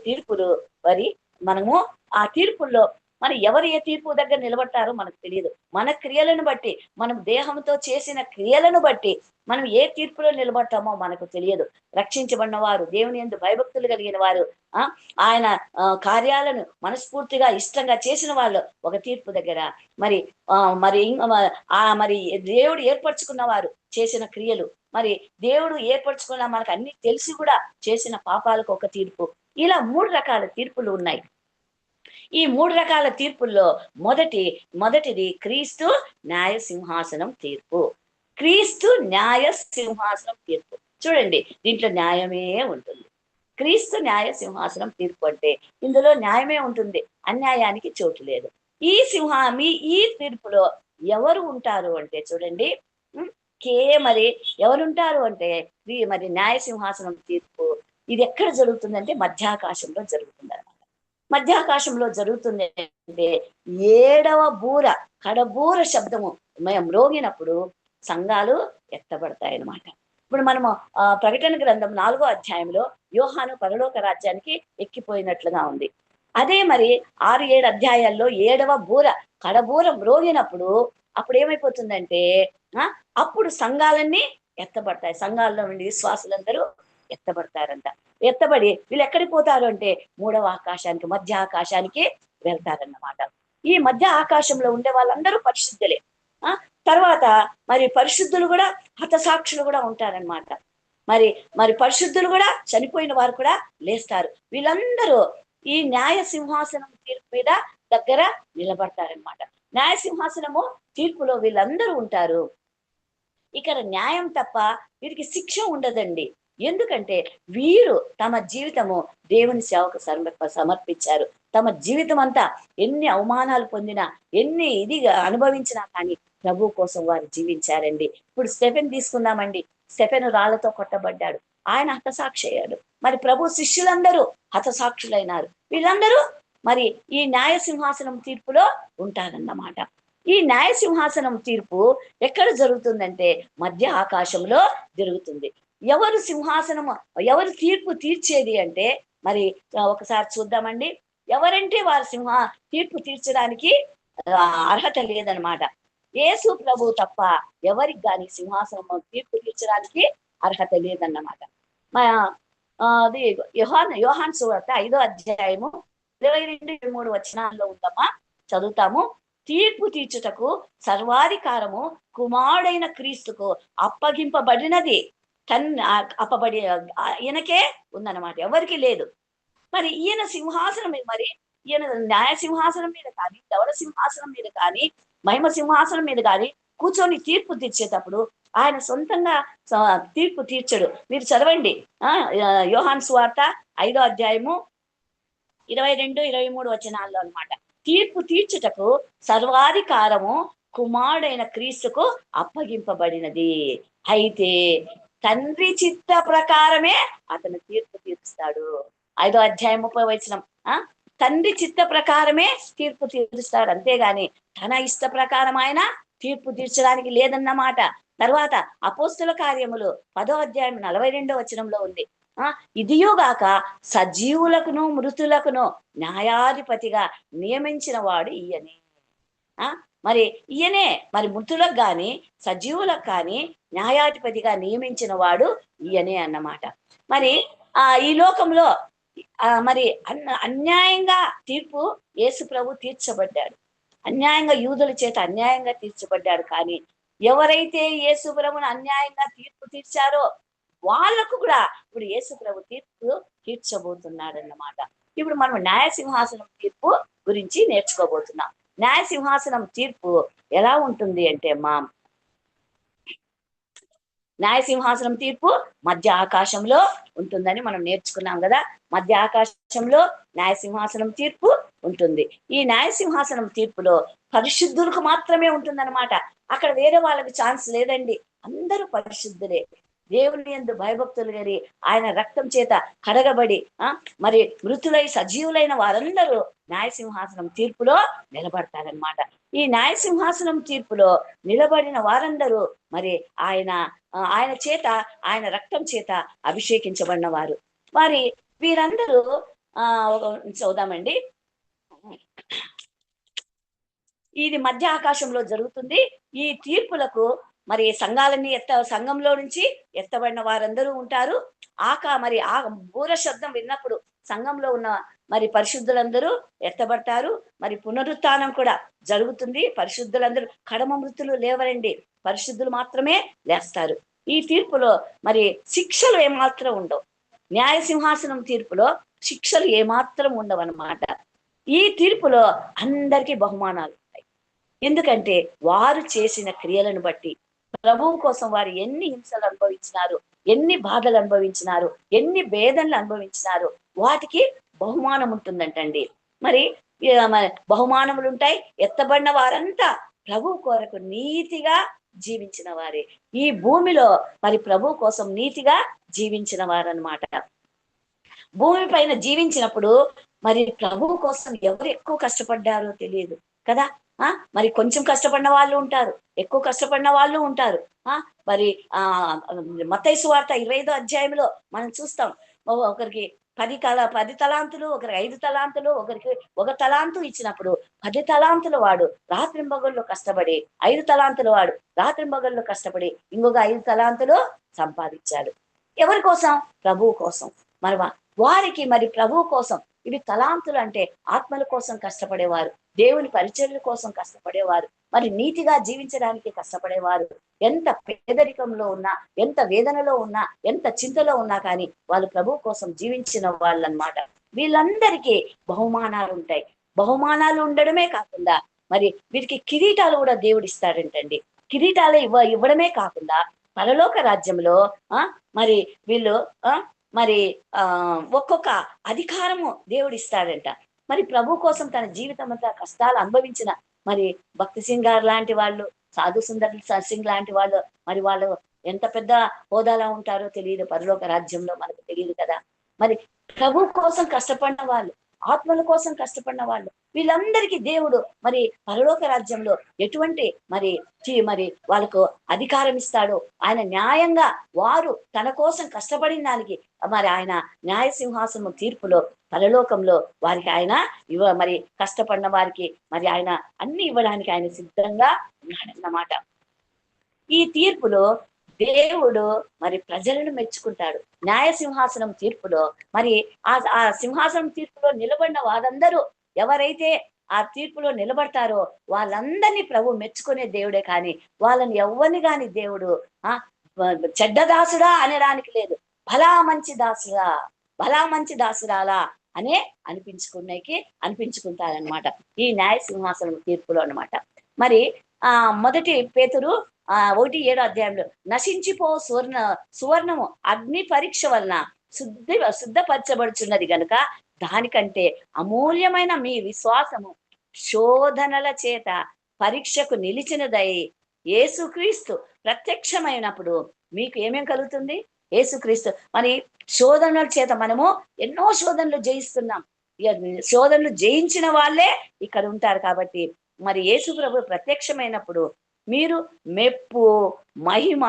తీర్పులు. మరి మనము ఆ తీర్పుల్లో మరి ఎవరు ఏ తీర్పు దగ్గర నిలబడతారో మనకు తెలియదు. మన క్రియలను బట్టి, మనం దేహంతో చేసిన క్రియలను బట్టి మనం ఏ తీర్పులో నిలబడతామో మనకు తెలియదు. రక్షించబడిన వారు, దేవుని యందు భయభక్తులు కలిగిన వారు, ఆయన కార్యాలను మనస్ఫూర్తిగా ఇష్టంగా చేసిన వాళ్ళు ఒక తీర్పు దగ్గర, మరి మరి దేవుడు ఏర్పరచుకున్న వారు చేసిన క్రియలు, మరి దేవుడు ఏర్పరచుకున్న మనకు అన్ని తెలిసి కూడా చేసిన పాపాలకు ఒక తీర్పు. ఇలా 3 రకాల తీర్పులు ఉన్నాయి. ఈ 3 రకాల తీర్పుల్లో మొదటిది క్రీస్తు న్యాయ సింహాసనం తీర్పు. క్రీస్తు న్యాయ సింహాసనం తీర్పు. చూడండి, దీంట్లో న్యాయమే ఉంటుంది. క్రీస్తు న్యాయ సింహాసనం తీర్పు అంటే ఇందులో న్యాయమే ఉంటుంది, అన్యాయానికి చోటు లేదు. ఈ తీర్పులో ఎవరు ఉంటారు అంటే చూడండి, మరి ఎవరుంటారు అంటే మరి న్యాయ సింహాసనం తీర్పు ఇది ఎక్కడ జరుగుతుందంటే మధ్యాకాశంలో జరుగుతుంది అనమాట. మధ్యాకాశంలో జరుగుతుంది అంటే 7వ బూర, కడబూర శబ్దము మ్రోగినప్పుడు సంఘాలు ఎత్తబడతాయన్నమాట. ఇప్పుడు మనము ప్రకటన గ్రంథం 4వ అధ్యాయంలో యోహాను పరలోక రాజ్యానికి ఎక్కిపోయినట్లుగా ఉంది. అదే మరి 6-7 అధ్యాయాల్లో 7వ బూర, కడబూర మ్రోగినప్పుడు అప్పుడు ఏమైపోతుందంటే అప్పుడు సంఘాలన్నీ ఎత్తబడతాయి. సంఘాల్లో నుండి విశ్వాసులందరూ ఎత్తబడతారంట. ఎత్తబడి వీళ్ళు ఎక్కడికి పోతారు అంటే 3వ ఆకాశానికి, మధ్య ఆకాశానికి వెళ్తారన్నమాట. ఈ మధ్య ఆకాశంలో ఉండే వాళ్ళందరూ పరిశుద్ధులే. తర్వాత మరి పరిశుద్ధులు కూడా హతసాక్షులు కూడా ఉంటారనమాట. మరి పరిశుద్ధులు కూడా చనిపోయిన వారు కూడా లేస్తారు. వీళ్ళందరూ ఈ న్యాయ సింహాసనం తీర్పు మీద దగ్గర నిలబడతారనమాట. న్యాయ సింహాసనము తీర్పులో వీళ్ళందరూ ఉంటారు. ఇక్కడ న్యాయం తప్ప వీరికి శిక్ష ఉండదండి. ఎందుకంటే వీరు తమ జీవితము దేవుని సేవకు సమర్పించారు. తమ జీవితం అంతా ఎన్ని అవమానాలు పొందినా, ఎన్ని ఇదిగా అనుభవించినా కానీ ప్రభు కోసం వారు జీవించారండి. ఇప్పుడు స్టెఫెన్ తీసుకుందామండి. స్టెఫెన్ రాళ్లతో కొట్టబడ్డాడు, ఆయన హతసాక్షి అయ్యాడు. మరి ప్రభు శిష్యులందరూ హతసాక్షులైనారు. వీళ్ళందరూ మరి ఈ న్యాయ సింహాసనం తీర్పులో ఉంటారన్నమాట. ఈ న్యాయ సింహాసనం తీర్పు ఎక్కడ జరుగుతుందంటే మధ్య ఆకాశంలో జరుగుతుంది. ఎవరు సింహాసనము, ఎవరు తీర్పు తీర్చేది అంటే మరి ఒకసారి చూద్దామండి. ఎవరంటే వారు తీర్పు తీర్చడానికి అర్హత లేదనమాట. యేసు ప్రభు తప్ప ఎవరికి కానీ సింహాసనం తీర్పు తీర్చడానికి అర్హత లేదన్నమాట. అది యోహాను సువార్త 5వ అధ్యాయము 22-23 వచనాల్లో ఉందమ్మా, చదువుతాము. తీర్పు తీర్చుటకు సర్వాధికారము కుమారుడైన క్రీస్తుకు అప్పగింపబడినది. ఈయనకే ఉందన్నమాట, ఎవరికి లేదు. మరి ఈయన సింహాసనం మరి ఈయన న్యాయ సింహాసనం మీద కానీ, ధవళ సింహాసనం మీద కానీ, మహిమ సింహాసనం మీద కానీ కూర్చొని తీర్పు తీర్చేటప్పుడు ఆయన సొంతంగా తీర్పు తీర్చడు. మీరు చదవండి యోహాను సువార్త 5వ అధ్యాయము 22-23 వచనాల్లో అన్నమాట. తీర్పు తీర్చుటకు సర్వాధికారము కుమారుడైన క్రీస్తుకు అప్పగింపబడినది. అయితే తండ్రి చిత్త ప్రకారమే అతను తీర్పు తీరుస్తాడు. 5వ అధ్యాయం 30వ వచనం, తండ్రి చిత్త ప్రకారమే తీర్పు తీరుస్తాడు, అంతేగాని తన ఇష్ట ప్రకారం ఆయన తీర్పు తీర్చడానికి లేదన్నమాట. తర్వాత అపోస్తుల కార్యములు 10వ అధ్యాయం 42వ వచనంలో ఉంది, ఇదియోగాక సజీవులకును మృతులకును న్యాయాధిపతిగా నియమించిన వాడు ఈయనే. మరి ఈయనే మరి మృతులకు కానీ సజీవులకు కానీ న్యాయాధిపతిగా నియమించిన వాడు ఈయనే అన్నమాట. మరి ఈ లోకంలో మరి అన్యాయంగా తీర్పు యేసు ప్రభు తీర్చబడ్డాడు. అన్యాయంగా యూదుల చేత అన్యాయంగా తీర్చబడ్డాడు. కానీ ఎవరైతే యేసు ప్రభుని అన్యాయంగా తీర్పు తీర్చారో వాళ్ళకు కూడా ఇప్పుడు యేసు ప్రభు తీర్పు తీర్చబోతున్నాడు అన్నమాట. ఇప్పుడు మనం న్యాయసింహాసనం తీర్పు గురించి నేర్చుకోబోతున్నాం. న్యాయసింహాసనం తీర్పు ఎలా ఉంటుంది అంటే న్యాయసింహాసనం తీర్పు మధ్య ఆకాశంలో ఉంటుందని మనం నేర్చుకున్నాం కదా. మధ్య ఆకాశంలో న్యాయసింహాసనం తీర్పు ఉంటుంది. ఈ న్యాయసింహాసనం తీర్పులో పరిశుద్ధులకు మాత్రమే ఉంటుందన్నమాట. అక్కడ వేరే వాళ్ళకి ఛాన్స్ లేదండి. అందరూ పరిశుద్ధులే, దేవుని యందు భయభక్తులు గరి ఆయన రక్తం చేత కడగబడి మరి మృతులై సజీవులైన వారందరూ న్యాయసింహాసనం తీర్పులో నిలబడతారనమాట. ఈ న్యాయసింహాసనం తీర్పులో నిలబడిన వారందరూ మరి ఆయన చేత ఆయన రక్తం చేత అభిషేకించబడిన వారు. మరి వీరందరూ చదువుదామండి. ఇది మధ్య ఆకాశంలో జరుగుతుంది. ఈ తీర్పులకు మరి సంఘాలన్నీ సంఘంలో నుంచి ఎత్తబడిన వారందరూ ఉంటారు. మరి బూర శబ్దం విన్నప్పుడు సంఘంలో ఉన్న మరి పరిశుద్ధులందరూ ఎత్తబడతారు. మరి పునరుత్థానం కూడా జరుగుతుంది. పరిశుద్ధులందరూ కడమ మృతులు లేవరండి, పరిశుద్ధులు మాత్రమే లేస్తారు. ఈ తీర్పులో మరి శిక్షలు ఏమాత్రం ఉండవు. న్యాయసింహాసనం తీర్పులో శిక్షలు ఏమాత్రం ఉండవు అన్నమాట. ఈ తీర్పులో అందరికీ బహుమానాలు ఉంటాయి. ఎందుకంటే వారు చేసిన క్రియలను బట్టి ప్రభువు కోసం వారు ఎన్ని హింసలు అనుభవించినారు, ఎన్ని బాధలు అనుభవించినారు, ఎన్ని వేదనలు అనుభవించినారు, వాటికి బహుమానం ఉంటుందంటండి. మరి బహుమానములు ఉంటాయి. ఎత్తబడిన వారంతా ప్రభు కొరకు నీతిగా జీవించిన వారే. ఈ భూమిలో మరి ప్రభు కోసం నీతిగా జీవించిన వారన్నమాట. భూమి పైన జీవించినప్పుడు మరి ప్రభు కోసం ఎవరు ఎక్కువ కష్టపడ్డారో తెలియదు కదా. మరి కొంచెం కష్టపడిన వాళ్ళు ఉంటారు, ఎక్కువ కష్టపడిన వాళ్ళు ఉంటారు. మరి మత్తయి సువార్త 25వ అధ్యాయంలో మనం చూస్తాం. ఒకరికి 10 తలాంతులు, ఒకరికి 5 తలాంతులు, ఒకరికి 1 తలాంతు ఇచ్చినప్పుడు 10 తలాంతుల వాడు రాత్రింబగళ్ళు కష్టపడి, 5 తలాంతుల వాడు రాత్రింబగళ్ళు కష్టపడి ఇంకొక 5 తలాంతులు సంపాదించాడు. ఎవరి కోసం? ప్రభువు కోసం. మరి వారికి మరి ప్రభువు కోసం ఇవి తలాంతులు అంటే ఆత్మల కోసం కష్టపడేవారు, దేవుని పరిచర్య కోసం కష్టపడేవారు, మరి నీతిగా జీవించడానికి కష్టపడేవారు. ఎంత పేదరికంలో ఉన్నా, ఎంత వేదనలో ఉన్నా, ఎంత చింతలో ఉన్నా కానీ వాళ్ళు ప్రభు కోసం జీవించిన వాళ్ళు అన్నమాట. వీళ్ళందరికీ బహుమానాలు ఉంటాయి. బహుమానాలు ఉండడమే కాకుండా మరి వీరికి కిరీటాలు కూడా దేవుడు ఇస్తాడంటండి. కిరీటాలు ఇవ్వడమే కాకుండా పరలోక రాజ్యంలో మరి వీళ్ళు మరి ఒక్కొక్క అధికారము దేవుడు ఇస్తాడంట. మరి ప్రభు కోసం తన జీవితం అంతా కష్టాలు అనుభవించిన మరి భక్తి సింగ్ గారు లాంటి వాళ్ళు, సాధు సుందర్ సింగ్ లాంటి వాళ్ళు, మరి వాళ్ళు ఎంత పెద్ద హోదాలో ఉంటారో తెలియదు, పరలోక రాజ్యంలో మనకు తెలియదు కదా. మరి ప్రభు కోసం కష్టపడిన వాళ్ళు, ఆత్మల కోసం కష్టపడిన వాళ్ళు, వీళ్ళందరికీ దేవుడు మరి పరలోక రాజ్యంలో ఎటువంటి మరి వాళ్ళకు అధికారం ఇస్తాడో, ఆయన న్యాయంగా వారు తన కోసం కష్టపడిన దానికి మరి ఆయన న్యాయసింహాసనం తీర్పులో పరలోకంలో వారికి ఆయన మరి కష్టపడిన వారికి మరి ఆయన అన్ని ఇవ్వడానికి ఆయన సిద్ధంగా ఉన్నాడన్నమాట. ఈ తీర్పులో దేవుడు మరి ప్రజలను మెచ్చుకుంటాడు. న్యాయసింహాసనం తీర్పులో మరి ఆ సింహాసనం తీర్పులో నిలబడిన వారందరూ ఎవరైతే ఆ తీర్పులో నిలబడతారో వాళ్ళందరినీ ప్రభు మెచ్చుకునే దేవుడే. కానీ వాళ్ళని ఎవరిని కాని దేవుడు చెడ్డ దాసుడా అనడానికి లేదు. భలా మంచి దాసుడా, భలా మంచి దాసురాలా అనే అనిపించుకుంటారనమాట ఈ న్యాయసింహాసనం తీర్పులో అన్నమాట. మరి మొదటి పేతురు 1:7 అధ్యాయంలో నశించిపో సువర్ణము అగ్ని పరీక్ష వలన శుద్ధపరచబడుచున్నది గనుక దానికంటే అమూల్యమైన మీ విశ్వాసము శోధనల చేత పరీక్షకు నిలిచినదై యేసుక్రీస్తు ప్రత్యక్షమైనప్పుడు మీకు ఏమేం కలుగుతుంది? యేసుక్రీస్తు మరి శోధనల చేత మనము ఎన్నో శోధనలు జయిస్తున్నాం. శోధనలు జయించిన వాళ్ళే ఇక్కడ ఉంటారు. కాబట్టి మరి యేసు ప్రభు ప్రత్యక్షమైనప్పుడు మీరు మెప్పు, మహిమ,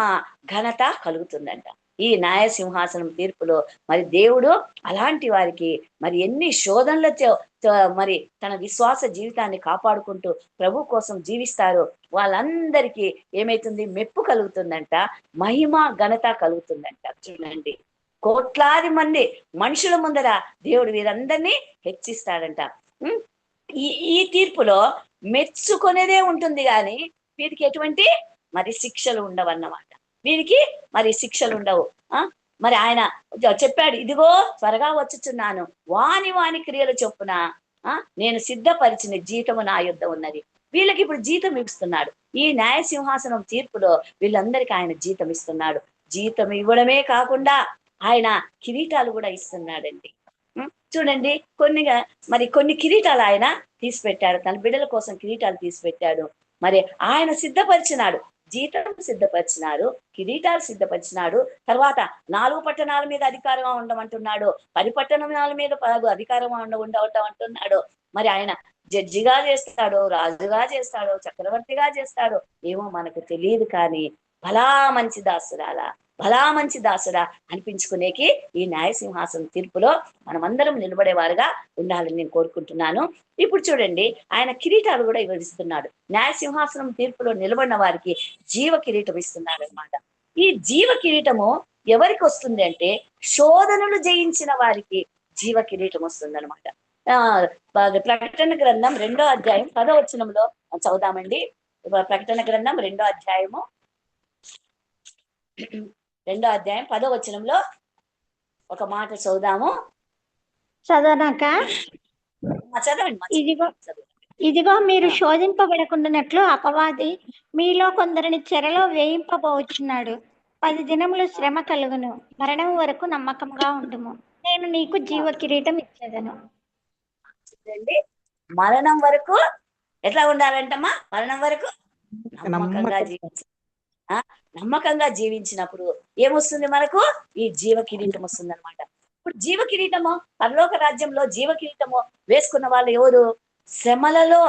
ఘనత కలుగుతుందంట ఈ న్యాయసింహాసనం తీర్పులో. మరి దేవుడు అలాంటి వారికి మరి ఎన్ని శోధనలతో మరి తన విశ్వాస జీవితాన్ని కాపాడుకుంటూ ప్రభు కోసం జీవిస్తారో వాళ్ళందరికీ ఏమైతుంది? మెప్పు కలుగుతుందంట, మహిమ, ఘనత కలుగుతుందంట. చూడండి, కోట్లాది మంది మనుషుల ముందర దేవుడు వీరందరినీ హెచ్చిస్తాడంట. ఉం? ఈ ఈ తీర్పులో మెచ్చుకొనేదే ఉంటుంది కానీ వీరికి ఎటువంటి మరి శిక్షలు ఉండవన్నమాట. వీరికి మరి శిక్షలు ఉండవు. మరి ఆయన చెప్పాడు, ఇదిగో త్వరగా వచ్చుచున్నాను, వాని వాని క్రియలు చొప్పున నేను సిద్ధపరిచిన జీతము నా యుద్ధ ఉన్నది. వీళ్ళకి ఇప్పుడు జీతం ఇస్తున్నాడు. ఈ న్యాయ సింహాసనం తీర్పులో వీళ్ళందరికీ ఆయన జీతం ఇస్తున్నాడు. జీతం ఇవ్వడమే కాకుండా ఆయన కిరీటాలు కూడా ఇస్తున్నాడండి. చూడండి, కొన్ని కిరీటాలు ఆయన తీసిపెట్టాడు, తన బిడ్డల కోసం కిరీటాలు తీసిపెట్టాడు. మరి ఆయన సిద్ధపరిచినాడు, జీతం సిద్ధపరిచినాడు, కిరీటాలు సిద్ధపరిచినాడు. తర్వాత 4 పట్టణాల మీద అధికారంగా ఉండమంటున్నాడు, 10 పట్టణాల మీద అధికారంగా ఉండమంటున్నాడు. మరి ఆయన జడ్జిగా చేస్తాడో, రాజుగా చేస్తాడో, చక్రవర్తిగా చేస్తాడో ఏమో మనకు తెలియదు. కానీ భలా మంచి దాసుడా అనిపించుకునేకి ఈ న్యాయసింహాసనం తీర్పులో మనమందరం నిలబడేవారుగా ఉండాలని నేను కోరుకుంటున్నాను. ఇప్పుడు చూడండి, ఆయన కిరీటాలు కూడా ఇస్తున్నాడు. న్యాయసింహాసనం తీర్పులో నిలబడిన వారికి జీవ కిరీటం ఇస్తున్నాడు అనమాట. ఈ జీవ కిరీటము ఎవరికి వస్తుంది అంటే శోధనలు జయించిన వారికి జీవ కిరీటం వస్తుంది అనమాట. ప్రకటన గ్రంథం 2వ అధ్యాయం 10వ వచనంలో చదువుదామండి. ప్రకటన గ్రంథం 2వ అధ్యాయము 10వ వచనంలో ఒక మాట చదువుదాము. చదవనాక చదవండి. ఇదిగో మీరు శోధింపబడకుండానట్లు అపవాది మీలో కొందరిని చెరలో వేయింపబోచున్నాడు. 10 దినములు శ్రమ కలుగును, మరణం వరకు నమ్మకంగా ఉండుము, నేను నీకు జీవ కిరీటం ఇచ్చేదను. మరణం వరకు ఎట్లా ఉండాలంటమ్మా? మరణం వరకు నమ్మకంగా జీవించినప్పుడు ఏమొస్తుంది మనకు? ఈ జీవ కిరీటం వస్తుంది అనమాట. ఇప్పుడు జీవ కిరీటము, పరలోక రాజ్యంలో జీవ కిరీటము వేసుకున్న వాళ్ళు ఎవరు? శ్రమలలో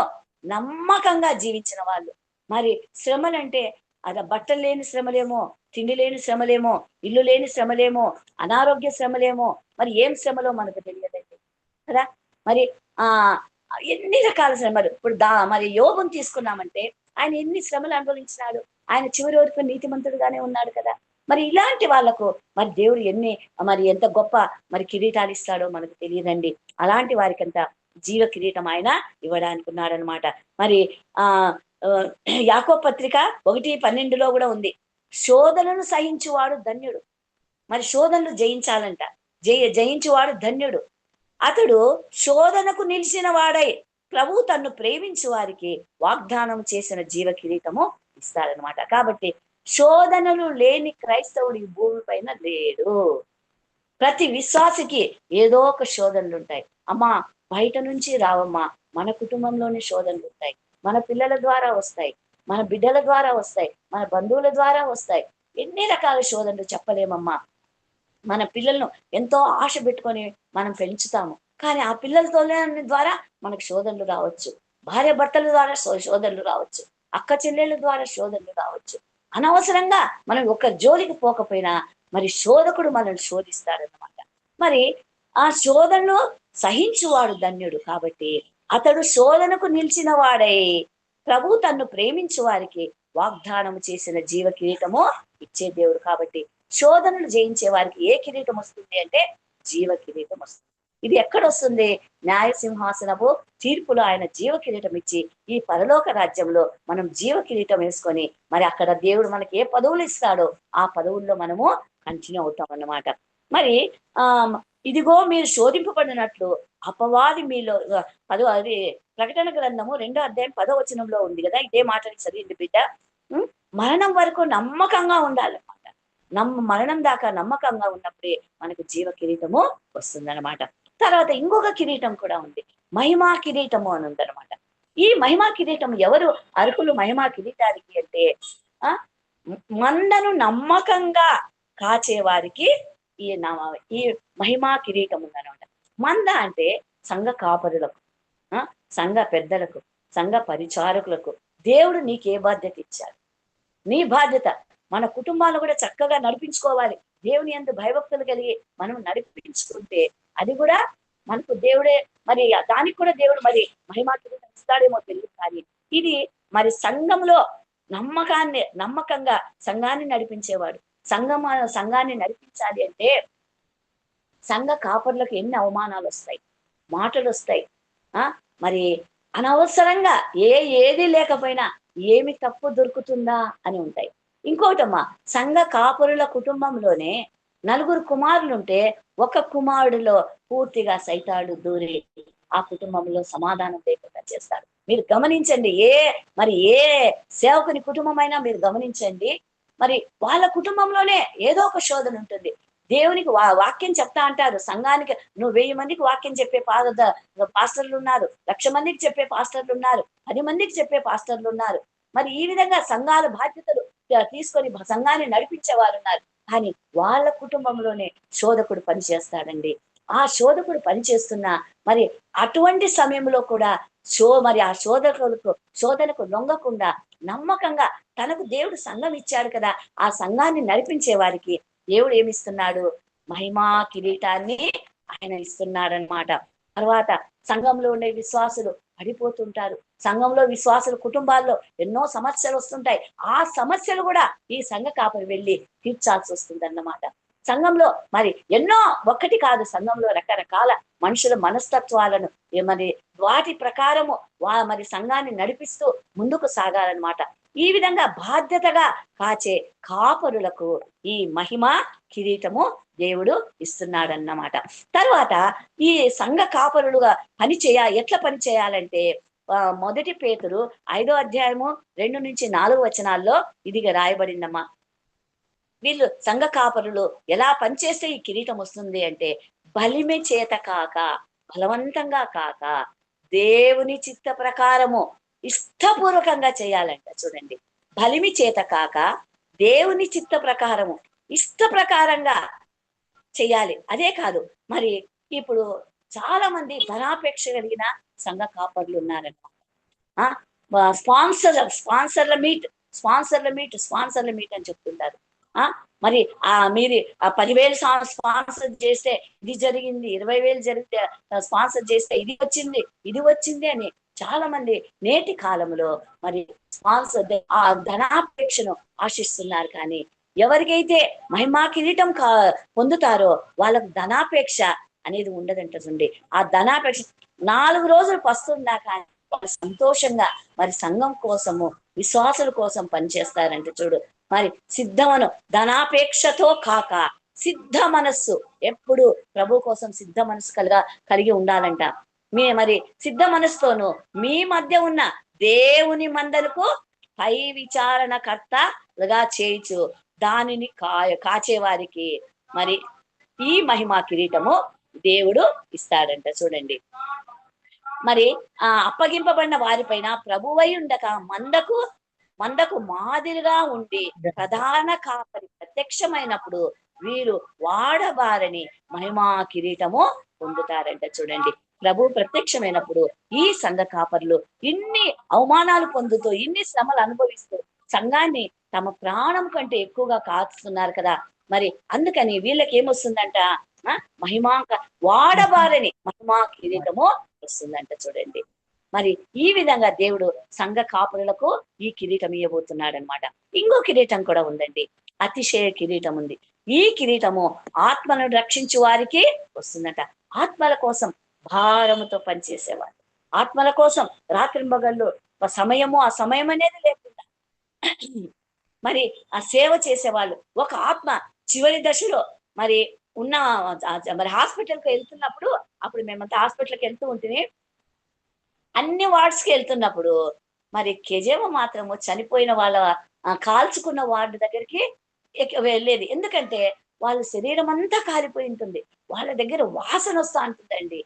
నమ్మకంగా జీవించిన వాళ్ళు. మరి శ్రమలంటే అది బట్టలు లేని శ్రమలేమో, తిండి లేని శ్రమలేమో, ఇల్లు లేని శ్రమలేమో, అనారోగ్య శ్రమలేమో, మరి ఏం శ్రమలో మనకు తెలియదండి కదా. మరి ఎన్ని రకాల శ్రమలు. ఇప్పుడు మరి యోగుని తీసుకున్నామంటే ఆయన ఎన్ని శ్రమలు అనుభవించినాడు. ఆయన చివరి వరకు నీతిమంతుడుగానే ఉన్నాడు కదా. మరి ఇలాంటి వాళ్లకు మరి దేవుడు ఎంత గొప్ప మరి కిరీటాలు ఇస్తాడో మనకు తెలియదండి. అలాంటి వారికంతా జీవ కిరీటం ఆయన ఇవ్వడానికి ఉన్నాడనమాట. మరి యాకోబు పత్రిక 1:12 కూడా ఉంది, శోధనను సహించువాడు ధన్యుడు. మరి శోధనలు జయించాలంట. జయించువాడు ధన్యుడు, అతడు శోధనకు నిలిచిన వాడై ప్రభు తన్ను ప్రేమించు వారికి వాగ్దానం చేసిన జీవ కిరీటము ఇస్తాడనమాట. కాబట్టి శోధనలు లేని క్రైస్తవుడు ఈ భూమి పైన లేడు. ప్రతి విశ్వాసికి ఏదో ఒక శోధనలు ఉంటాయి. అమ్మా, బయట నుంచి రావమ్మా, మన కుటుంబంలోనే శోధనలు ఉంటాయి. మన పిల్లల ద్వారా వస్తాయి, మన బిడ్డల ద్వారా వస్తాయి, మన బంధువుల ద్వారా వస్తాయి. ఎన్ని రకాల శోధనలు చెప్పలేమమ్మా. మన పిల్లలను ఎంతో ఆశ పెట్టుకొని మనం పెంచుతాము, కానీ ఆ పిల్లలతో ద్వారా మనకు శోధనలు రావచ్చు. భార్య భర్తల ద్వారా శోధనలు రావచ్చు, అక్క చెల్లెళ్ళ ద్వారా శోధనలు రావచ్చు. అనవసరంగా మనం ఒక జోలికి పోకపోయినా మరి శోధకుడు మనల్ని శోధిస్తాడన్నమాట. మరి ఆ శోధనను సహించువాడు ధన్యుడు. కాబట్టి అతడు శోధనకు నిలిచిన వాడై ప్రభు తన్ను ప్రేమించు వారికి వాగ్దానం చేసిన జీవ కిరీటము ఇచ్చే దేవుడు. కాబట్టి శోధనలు జయించే వారికి ఏ కిరీటం వస్తుంది అంటే జీవ కిరీటం వస్తుంది. ఇది ఎక్కడ వస్తుంది? న్యాయ సింహాసనము తీర్పులో ఆయన జీవ కిరీటం ఇచ్చి ఈ పరలోక రాజ్యంలో మనం జీవ కిరీటం వేసుకొని మరి అక్కడ దేవుడు మనకి ఏ పదవులు ఇస్తాడో ఆ పదవుల్లో మనము కంటిన్యూ అవుతాం అన్నమాట. మరి ఇదిగో మీరు శోధింపబడినట్లు అపవాది మీలో అది ప్రకటన గ్రంథము 2వ అధ్యాయం 10వ వచనంలో ఉంది కదా. ఇదే మాటని చదివింది బిడ్డ. మరణం వరకు నమ్మకంగా ఉండాలన్నమాట. మరణం దాకా నమ్మకంగా ఉన్నప్పుడే మనకు జీవ కిరీటము వస్తుందన్నమాట. తర్వాత ఇంకొక కిరీటం కూడా ఉంది, మహిమా కిరీటము అని ఉందన్నమాట. ఈ మహిమా కిరీటం ఎవరు అర్హులు మహిమా కిరీటానికి అంటే మందను నమ్మకంగా కాచేవారికి ఈ మహిమా కిరీటం ఉందన్నమాట. మంద అంటే సంఘ కాపరులకు, సంఘ పెద్దలకు, సంఘ పరిచారకులకు దేవుడు నీకే బాధ్యత ఇచ్చాడు. నీ బాధ్యత మన కుటుంబాలు కూడా చక్కగా నడిపించుకోవాలి. దేవుని యందు భయభక్తులు కలిగి మనం నడిపించుకుంటే అది కూడా మనకు దేవుడే మరి దానికి కూడా దేవుడు మరి మహిమా కిరీటం ఇస్తాడేమో తెలియదు. కానీ ఇది మరి సంఘంలో నమ్మకంగా సంఘాన్ని నడిపించేవాడు. సంఘాన్ని నడిపించాలి అంటే సంఘ కాపర్లకు ఎన్ని అవమానాలు వస్తాయి, మాటలు వస్తాయి. మరి అనవసరంగా ఏది లేకపోయినా ఏమి తప్పు దొరుకుతుందా అని ఉంటాయి. ఇంకోటమ్మా, సంఘ కాపురుల కుటుంబంలోనే 4 కుమారులుంటే ఒక కుమారుడిలో పూర్తిగా సైతాడు దూరి ఆ కుటుంబంలో సమాధానం లేకుండా చేస్తాడు. మీరు గమనించండి, ఏ సేవకుని కుటుంబమైనా మీరు గమనించండి, మరి వాళ్ళ కుటుంబంలోనే ఏదో ఒక శోధన ఉంటుంది. దేవునికి వాక్యం చెప్తా అంటారు. సంఘానికి నువ్వు 1000 మందికి వాక్యం చెప్పే పాస్టర్లు ఉన్నారు, 1,00,000 మందికి చెప్పే పాస్టర్లు ఉన్నారు, 10 మందికి చెప్పే పాస్టర్లు ఉన్నారు. మరి ఈ విధంగా సంఘాల బాధ్యతలు తీసుకొని సంఘాన్ని నడిపించే వారు ఉన్నారు. కానీ వాళ్ళ కుటుంబంలోనే శోధకుడు పనిచేస్తాడండి. ఆ శోధకుడు పనిచేస్తున్నా మరి అటువంటి సమయంలో కూడా మరి ఆ శోధనకు లొంగకుండా నమ్మకంగా తనకు దేవుడు సంఘం ఇచ్చాడు కదా, ఆ సంఘాన్ని నడిపించే వారికి దేవుడు ఏమిస్తున్నాడు? మహిమా కిరీటాన్ని ఆయన ఇస్తున్నాడనమాట. తర్వాత సంఘంలో ఉండే విశ్వాసులు పడిపోతుంటారు. సంఘంలో విశ్వాసుల కుటుంబాల్లో ఎన్నో సమస్యలు వస్తుంటాయి. ఆ సమస్యలు కూడా ఈ సంఘ కాపరి వెళ్ళి తీర్చాల్సి వస్తుందన్నమాట. సంఘంలో మరి ఎన్నో, ఒక్కటి కాదు, సంఘంలో రకరకాల మనుషుల మనస్తత్వాలను మరి వాటి ప్రకారము మరి సంఘాన్ని నడిపిస్తూ ముందుకు సాగాలన్నమాట. ఈ విధంగా బాధ్యతగా కాచే కాపరులకు ఈ మహిమ కిరీటము దేవుడు ఇస్తున్నాడన్నమాట. తర్వాత ఈ సంఘ కాపరులుగా ఎట్లా పని చేయాలంటే, 1 పేతురు 5వ అధ్యాయము 2-4 ఇదిగా రాయబడిందమ్మా. వీళ్ళు సంఘ కాపరులు ఎలా పనిచేస్తే ఈ కిరీటం వస్తుంది అంటే, బలిమె చేత కాక, బలవంతంగా కాక, దేవుని చిత్త ప్రకారము ఇష్టపూర్వకంగా చేయాలంట. చూడండి, బలిమి చేత కాక దేవుని చిత్త ప్రకారము ఇష్ట ప్రకారంగా చెయ్యాలి. అదే కాదు, మరి ఇప్పుడు చాలా మంది ధనాపేక్ష కలిగిన సంఘ కాపర్లు ఉన్నారన్నమాట. స్పాన్సర్ల మీట్ అని చెప్తుంటారు. మరి మీరు 10,000 స్పాన్సర్ చేస్తే ఇది జరిగింది, 20,000 జరిగితే స్పాన్సర్ చేస్తే ఇది వచ్చింది అని చాలా మంది నేటి కాలంలో మరి స్పాన్సర్ ఆ ధనాపేక్షను ఆశిస్తున్నారు. కానీ ఎవరికైతే మహిమా కిరీటం పొందుతారో వాళ్ళకు ధనాపేక్ష అనేది ఉండదంట. చూడండి, ఆ ధనాపేక్ష 4 రోజులు పస్తున్నా కానీ సంతోషంగా మరి సంఘం కోసము, విశ్వాసుల కోసం పనిచేస్తారంట. చూడు, మరి సిద్ధమను ధనాపేక్షతో కాక సిద్ధ మనస్సు, ఎప్పుడు ప్రభు కోసం సిద్ధ మనస్సు కలిగి ఉండాలంట. మరి సిద్ధ మనస్సుతోను మీ మధ్య ఉన్న దేవుని మందలకు పై విచారణకర్తగా చేయించు దానిని కాచేవారికి మరి ఈ మహిమా కిరీటము దేవుడు ఇస్తాడంట. చూడండి, మరి అప్పగింపబడిన వారిపైన ప్రభువై ఉండక మందకు మాదిరిగా ఉండి ప్రధాన కాపరి ప్రత్యక్షమైనప్పుడు వీరు వాడబారని మహిమా కిరీటము పొందుతారంట. చూడండి, ప్రభు ప్రత్యక్షమైనప్పుడు ఈ సంఘ కాపర్లు ఇన్ని అవమానాలు పొందుతూ, ఇన్ని శ్రమలు అనుభవిస్తూ సంఘాన్ని తమ ప్రాణం కంటే ఎక్కువగా కాస్తున్నారు కదా. మరి అందుకని వీళ్ళకి ఏమొస్తుందంట? వాడబారని మహిమా కిరీటము వస్తుందంట. చూడండి, మరి ఈ విధంగా దేవుడు సంఘ కాపురులకు ఈ కిరీటం ఇవ్వబోతున్నాడు అనమాట. ఇంకో కిరీటం కూడా ఉందండి, అతిశయ కిరీటం ఉంది. ఈ కిరీటము ఆత్మలను రక్షించు వారికి వస్తుందట. ఆత్మల కోసం భారముతో పనిచేసేవారు, ఆత్మల కోసం రాత్రింబగళ్ళు ఆ సమయం అనేది లేకుండా మరి ఆ సేవ చేసేవాళ్ళు. ఒక ఆత్మ చివరి దశలో మరి మరి హాస్పిటల్కి వెళ్తున్నప్పుడు, అప్పుడు మేమంతా హాస్పిటల్కి వెళ్తూ ఉంటే అన్ని వార్డ్స్కి వెళ్తున్నప్పుడు మరి కెజేమ మాత్రము చనిపోయిన వాళ్ళ కాల్చుకున్న వార్డు దగ్గరికి వెళ్ళేది. ఎందుకంటే వాళ్ళ శరీరం అంతా కాలిపోయి ఉంటుంది, వాళ్ళ దగ్గర వాసన వస్తూ ఉంటుందండి.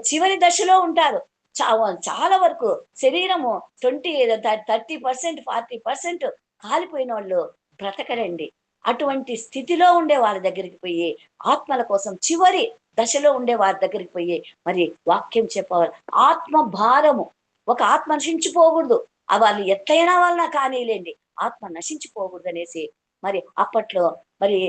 చివరి దశలో ఉంటారు. చాలా వరకు శరీరము 30% 40% కాలిపోయిన వాళ్ళు బ్రతకరండి. అటువంటి స్థితిలో ఉండే వాళ్ళ దగ్గరికి పోయి, ఆత్మల కోసం చివరి దశలో ఉండే వారి దగ్గరికి పోయి మరి వాక్యం చెప్పవాలి. ఆత్మ భారము, ఒక ఆత్మ నశించిపోకూడదు, వాళ్ళు ఎట్లయినా వాళ్ళ కానీలేండి, ఆత్మ నశించిపోకూడదు అనేసి మరి అప్పట్లో మరి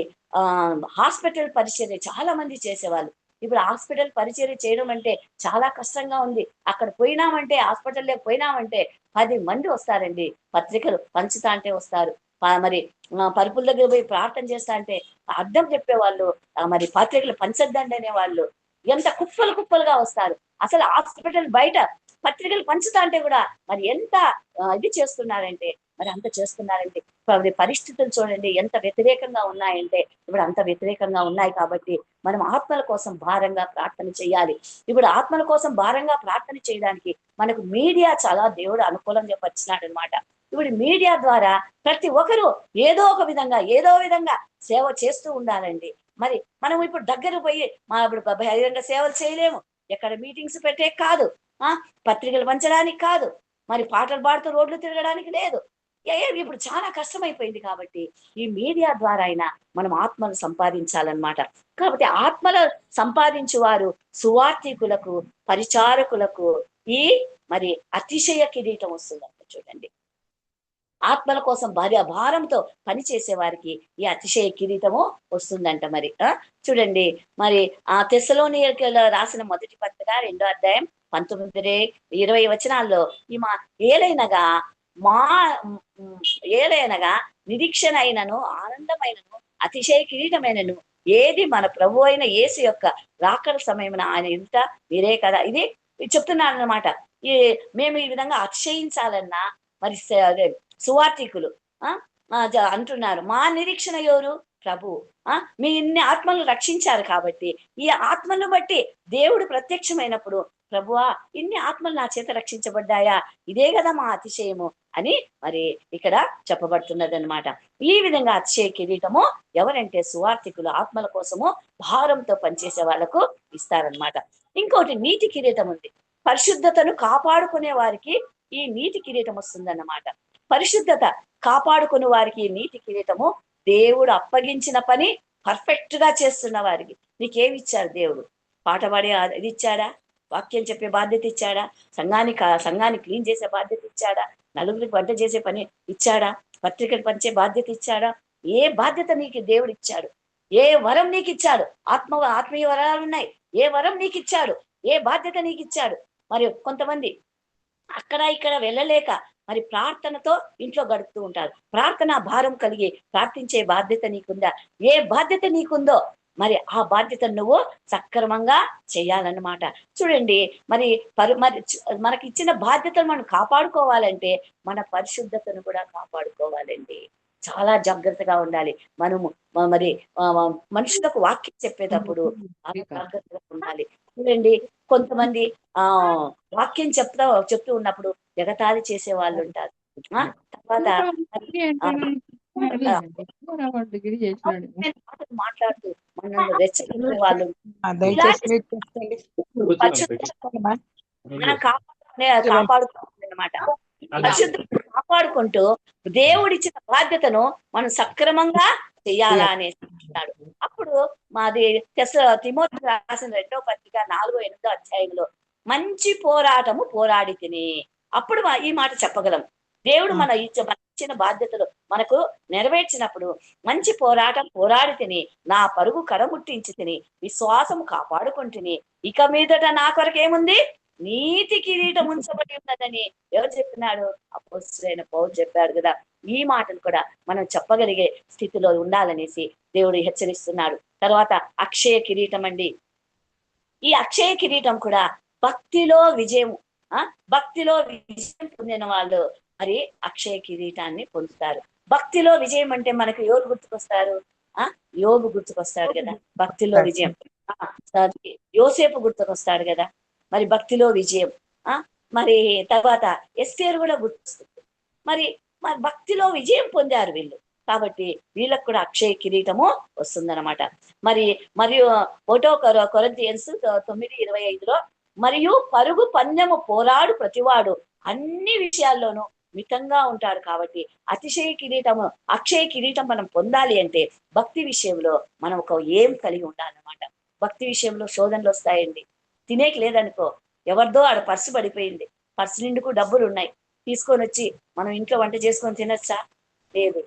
హాస్పిటల్ పరిచర్య చాలా మంది చేసేవాళ్ళు. ఇప్పుడు హాస్పిటల్ పరిచర్య చేయడం అంటే చాలా కష్టంగా ఉంది. అక్కడ పోయినామంటే, హాస్పిటల్లోకి పోయినామంటే 10 మంది వస్తారండి, పత్రికలు పంచుతా అంటే వస్తారు. మరి పరుపుల దగ్గర పోయి ప్రార్థన చేస్తా అంటే అర్థం చెప్పేవాళ్ళు, మరి పత్రికలు పంచద్దండి అనేవాళ్ళు. ఎంత కుప్పలుగా వస్తారు. అసలు హాస్పిటల్ బయట పత్రికలు పంచుతా అంటే కూడా మరి ఎంత ఇది చేస్తున్నారంటే, మరి అంత చేస్తున్నారంటే పరిస్థితులు చూడండి ఎంత వ్యతిరేకంగా ఉన్నాయంటే, ఇప్పుడు అంత వ్యతిరేకంగా ఉన్నాయి. కాబట్టి మనం ఆత్మల కోసం భారంగా ప్రార్థన చేయాలి. ఇప్పుడు ఆత్మల కోసం భారంగా ప్రార్థన చేయడానికి మనకు మీడియా చాలా దేవుడు అనుకూలంగా పరిచినాడు అనమాట. ఇప్పుడు మీడియా ద్వారా ప్రతి ఒక్కరు ఏదో విధంగా సేవ చేస్తూ ఉండాలండి. మరి మనం ఇప్పుడు దగ్గర పోయి ఇప్పుడు బహిరంగ సేవలు చేయలేము, ఎక్కడ మీటింగ్స్ పెట్టే కాదు, పత్రికలు పంచడానికి కాదు, మరి పాటలు పాడుతూ రోడ్లు తిరగడానికి లేదు. ఇప్పుడు చాలా కష్టమైపోయింది. కాబట్టి ఈ మీడియా ద్వారా అయినా మనం ఆత్మలు సంపాదించాలన్నమాట. కాబట్టి ఆత్మలు సంపాదించు వారు సువార్థికులకు, పరిచారకులకు ఈ మరి అతిశయ కిరీటం వస్తుందంట. చూడండి, ఆత్మల కోసం భారంతో పనిచేసే వారికి ఈ అతిశయ కిరీటము వస్తుందంట. మరి చూడండి, మరి తెస్సలోనికీయులకు రాసిన మొదటి పత్రిక 2వ అధ్యాయం 19-20 వచనాల్లో ఏలైనగా నిరీక్షణ అయినను, ఆనందమైనను, అతిశయ కిరీటమైనను ఏది మన ప్రభు అయిన యేసు యొక్క రాకడ సమయమున ఆయన ఇంట మీరే కదా. ఇది చెప్తున్నాను అనమాట. మేము ఈ విధంగా అతిశయించాలన్నా మరి సువార్థికులు అంటున్నారు, మా నిరీక్షణ ఎవరు? ప్రభు. మీ ఇన్ని ఆత్మలను రక్షించారు కాబట్టి ఈ ఆత్మలను బట్టి దేవుడు ప్రత్యక్షమైనప్పుడు, ప్రభువా ఇన్ని ఆత్మలు నా చేత రక్షించబడ్డాయా, ఇదే కదా మా అతిశయము అని మరి ఇక్కడ చెప్పబడుతున్నది అనమాట. ఈ విధంగా అతిశయ కిరీటము ఎవరంటే సువార్థికులు, ఆత్మల కోసము భారంతో పనిచేసే వాళ్ళకు ఇస్తారనమాట. ఇంకోటి నీతి కిరీటం ఉంది. పరిశుద్ధతను కాపాడుకునే వారికి ఈ నీతి కిరీటం వస్తుందన్నమాట. పరిశుద్ధత కాపాడుకునే వారికి నీతి కిరీటము దేవుడు అప్పగించిన పని పర్ఫెక్ట్ గా చేస్తున్న వారికి. నీకేమి ఇచ్చాడు దేవుడు? పాట పాడే ఇది ఇచ్చాడా? వాక్యం చెప్పే బాధ్యత ఇచ్చాడా? సంఘాన్ని క్లీన్ చేసే బాధ్యత ఇచ్చాడా? నలుగురికి వంట చేసే పని ఇచ్చాడా? పత్రికలు పంచే బాధ్యత ఇచ్చాడా? ఏ బాధ్యత నీకు దేవుడు ఇచ్చాడు? ఏ వరం నీకు ఇచ్చాడు? ఆత్మీయ వరాలు ఉన్నాయి. ఏ వరం నీకు ఇచ్చాడు? ఏ బాధ్యత నీకు ఇచ్చాడు? మరి కొంతమంది అక్కడ ఇక్కడ వెళ్ళలేక మరి ప్రార్థనతో ఇంట్లో గడుపుతూ ఉంటారు. ప్రార్థన భారం కలిగి ప్రార్థించే బాధ్యత నీకుందా? ఏ బాధ్యత నీకుందో మరి ఆ బాధ్యతను నువ్వు సక్రమంగా చేయాలన్నమాట. చూడండి, మరి మనకి ఇచ్చిన బాధ్యతను మనం కాపాడుకోవాలంటే మన పరిశుద్ధతను కూడా కాపాడుకోవాలండి. చాలా జాగ్రత్తగా ఉండాలి. మనము మరి మనుషులకు వాక్యం చెప్పేటప్పుడు చాలా జాగ్రత్తగా ఉండాలి. చూడండి, కొంతమంది వాక్యం చెప్తూ ఉన్నప్పుడు ఎగతాళి చేసే వాళ్ళు ఉంటారు. తర్వాత మాట్లాడుతూ మనల్ని రెచ్చగొట్టే వాళ్ళు. మనం కాపాడుకోవాలన్నమాట. పరిశుద్ధత కాపాడుకుంటూ దేవుడిచ్చిన బాధ్యతను మనం సక్రమంగా చెయ్యాలా అనేసి అంటున్నాడు. అప్పుడు మాది తిమోతి రాసిన 2వ పత్రిక 4-8 అధ్యాయంలో మంచి పోరాటము పోరాడి తిని, అప్పుడు ఈ మాట చెప్పగలం. దేవుడు మన ఇచ్చిన బాధ్యతలు మనకు నెరవేర్చినప్పుడు మంచి పోరాటం పోరాడి తిని, నా పరుగు కడముట్టించి తిని, విశ్వాసము కాపాడుకుంటుని, ఇక మీదట నా కొరకు ఏముంది? నీతి కిరీటం ఉంచబడి ఉన్నదని ఎవరు చెప్పినాడు? అపోస్తలుడైన పౌలు చెప్పాడు కదా. ఈ మాటలు కూడా మనం చెప్పగలిగే స్థితిలో ఉండాలనేసి దేవుడు హెచ్చరిస్తున్నాడు. తర్వాత అక్షయ కిరీటం అండి. ఈ అక్షయ కిరీటం కూడా భక్తిలో విజయం పొందిన వాళ్ళు మరి అక్షయ కిరీటాన్ని పొందుతారు. భక్తిలో విజయం అంటే మనకు ఎవరు గుర్తుకొస్తారు? యోబు గుర్తుకొస్తాడు కదా, భక్తిలో విజయం. యోసేపు గుర్తుకొస్తాడు కదా, మరి భక్తిలో విజయం. మరి తర్వాత ఎస్తేరు కూడా గుర్తొస్తుంది. మరి భక్తిలో విజయం పొందారు వీళ్ళు. కాబట్టి వీళ్ళకు కూడా అక్షయ కిరీటము వస్తుందన్నమాట. మరియు 1 కొరింథీయులు 9:25 మరియు పరుగు పందెము పోరాడు ప్రతివాడు అన్ని విషయాల్లోనూ మితంగా ఉంటాడు. కాబట్టి అక్షయ కిరీటం మనం పొందాలి అంటే భక్తి విషయంలో మనం ఒక ఏం కలిగి ఉండాలన్నమాట. భక్తి విషయంలో శోధనలు వస్తాయండి. తినేకి లేదనుకో, ఎవరిదో ఆడ పర్సు పడిపోయింది, పర్సు నిండుకు డబ్బులు ఉన్నాయి, తీసుకొని వచ్చి మనం ఇంట్లో వంట చేసుకొని తినచ్చా? లేదు.